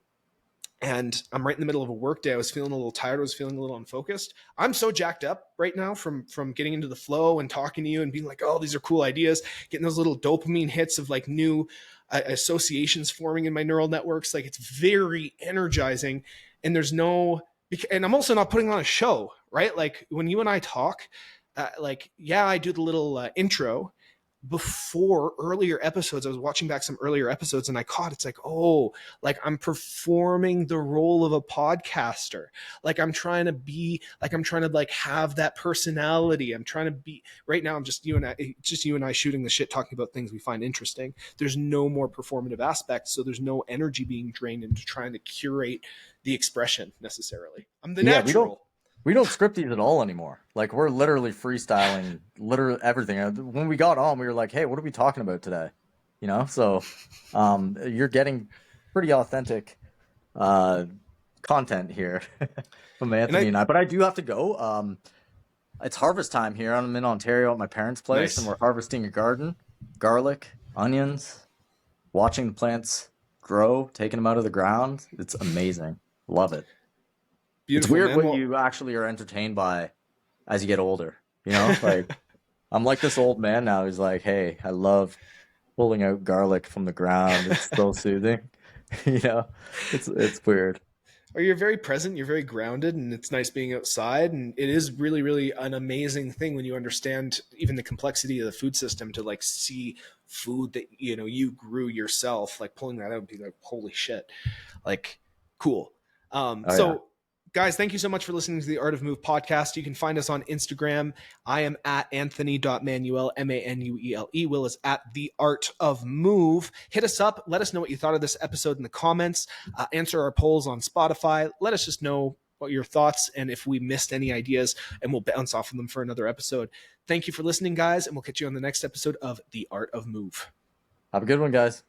A: And I'm right in the middle of a work day. I was feeling a little tired. I was feeling a little unfocused. I'm so jacked up right now from getting into the flow and talking to you and being like, oh, these are cool ideas, getting those little dopamine hits of like new associations forming in my neural networks. Like it's very energizing. And and I'm also not putting on a show, right? Like when you and I talk, I do the little intro before earlier episodes. I was watching back some earlier episodes and I caught it's like, oh, like I'm performing the role of a podcaster. Like I'm trying to like have that personality. I'm trying to be right now. I'm just you and I shooting the shit, talking about things we find interesting. There's no more performative aspects. So there's no energy being drained into trying to curate the expression necessarily. I'm the natural.
B: We don't script these at all anymore. Like we're literally freestyling, literally everything. When we got on, we were like, "Hey, what are we talking about today?" So you're getting pretty authentic content here from Anthony and I. But I do have to go. It's harvest time here. I'm in Ontario at my parents' place, nice. And we're harvesting a garden, garlic, onions, watching the plants grow, taking them out of the ground. It's amazing. Love it. Beautiful, it's weird what you actually are entertained by as you get older. Like I'm like this old man now who's like, hey, I love pulling out garlic from the ground. It's so soothing. It's weird.
A: Or you're very present, you're very grounded, and it's nice being outside. And it is really, really an amazing thing when you understand even the complexity of the food system to like see food that, you grew yourself, like pulling that out and be like, holy shit, like cool. Guys, thank you so much for listening to the Art of Move podcast. You can find us on Instagram. I am at anthony.manuel, Manuele. Will is at the Art of Move. Hit us up. Let us know what you thought of this episode in the comments. Answer our polls on Spotify. Let us just know what your thoughts and if we missed any ideas, and we'll bounce off of them for another episode. Thank you for listening, guys, and we'll catch you on the next episode of The Art of Move.
B: Have a good one, guys.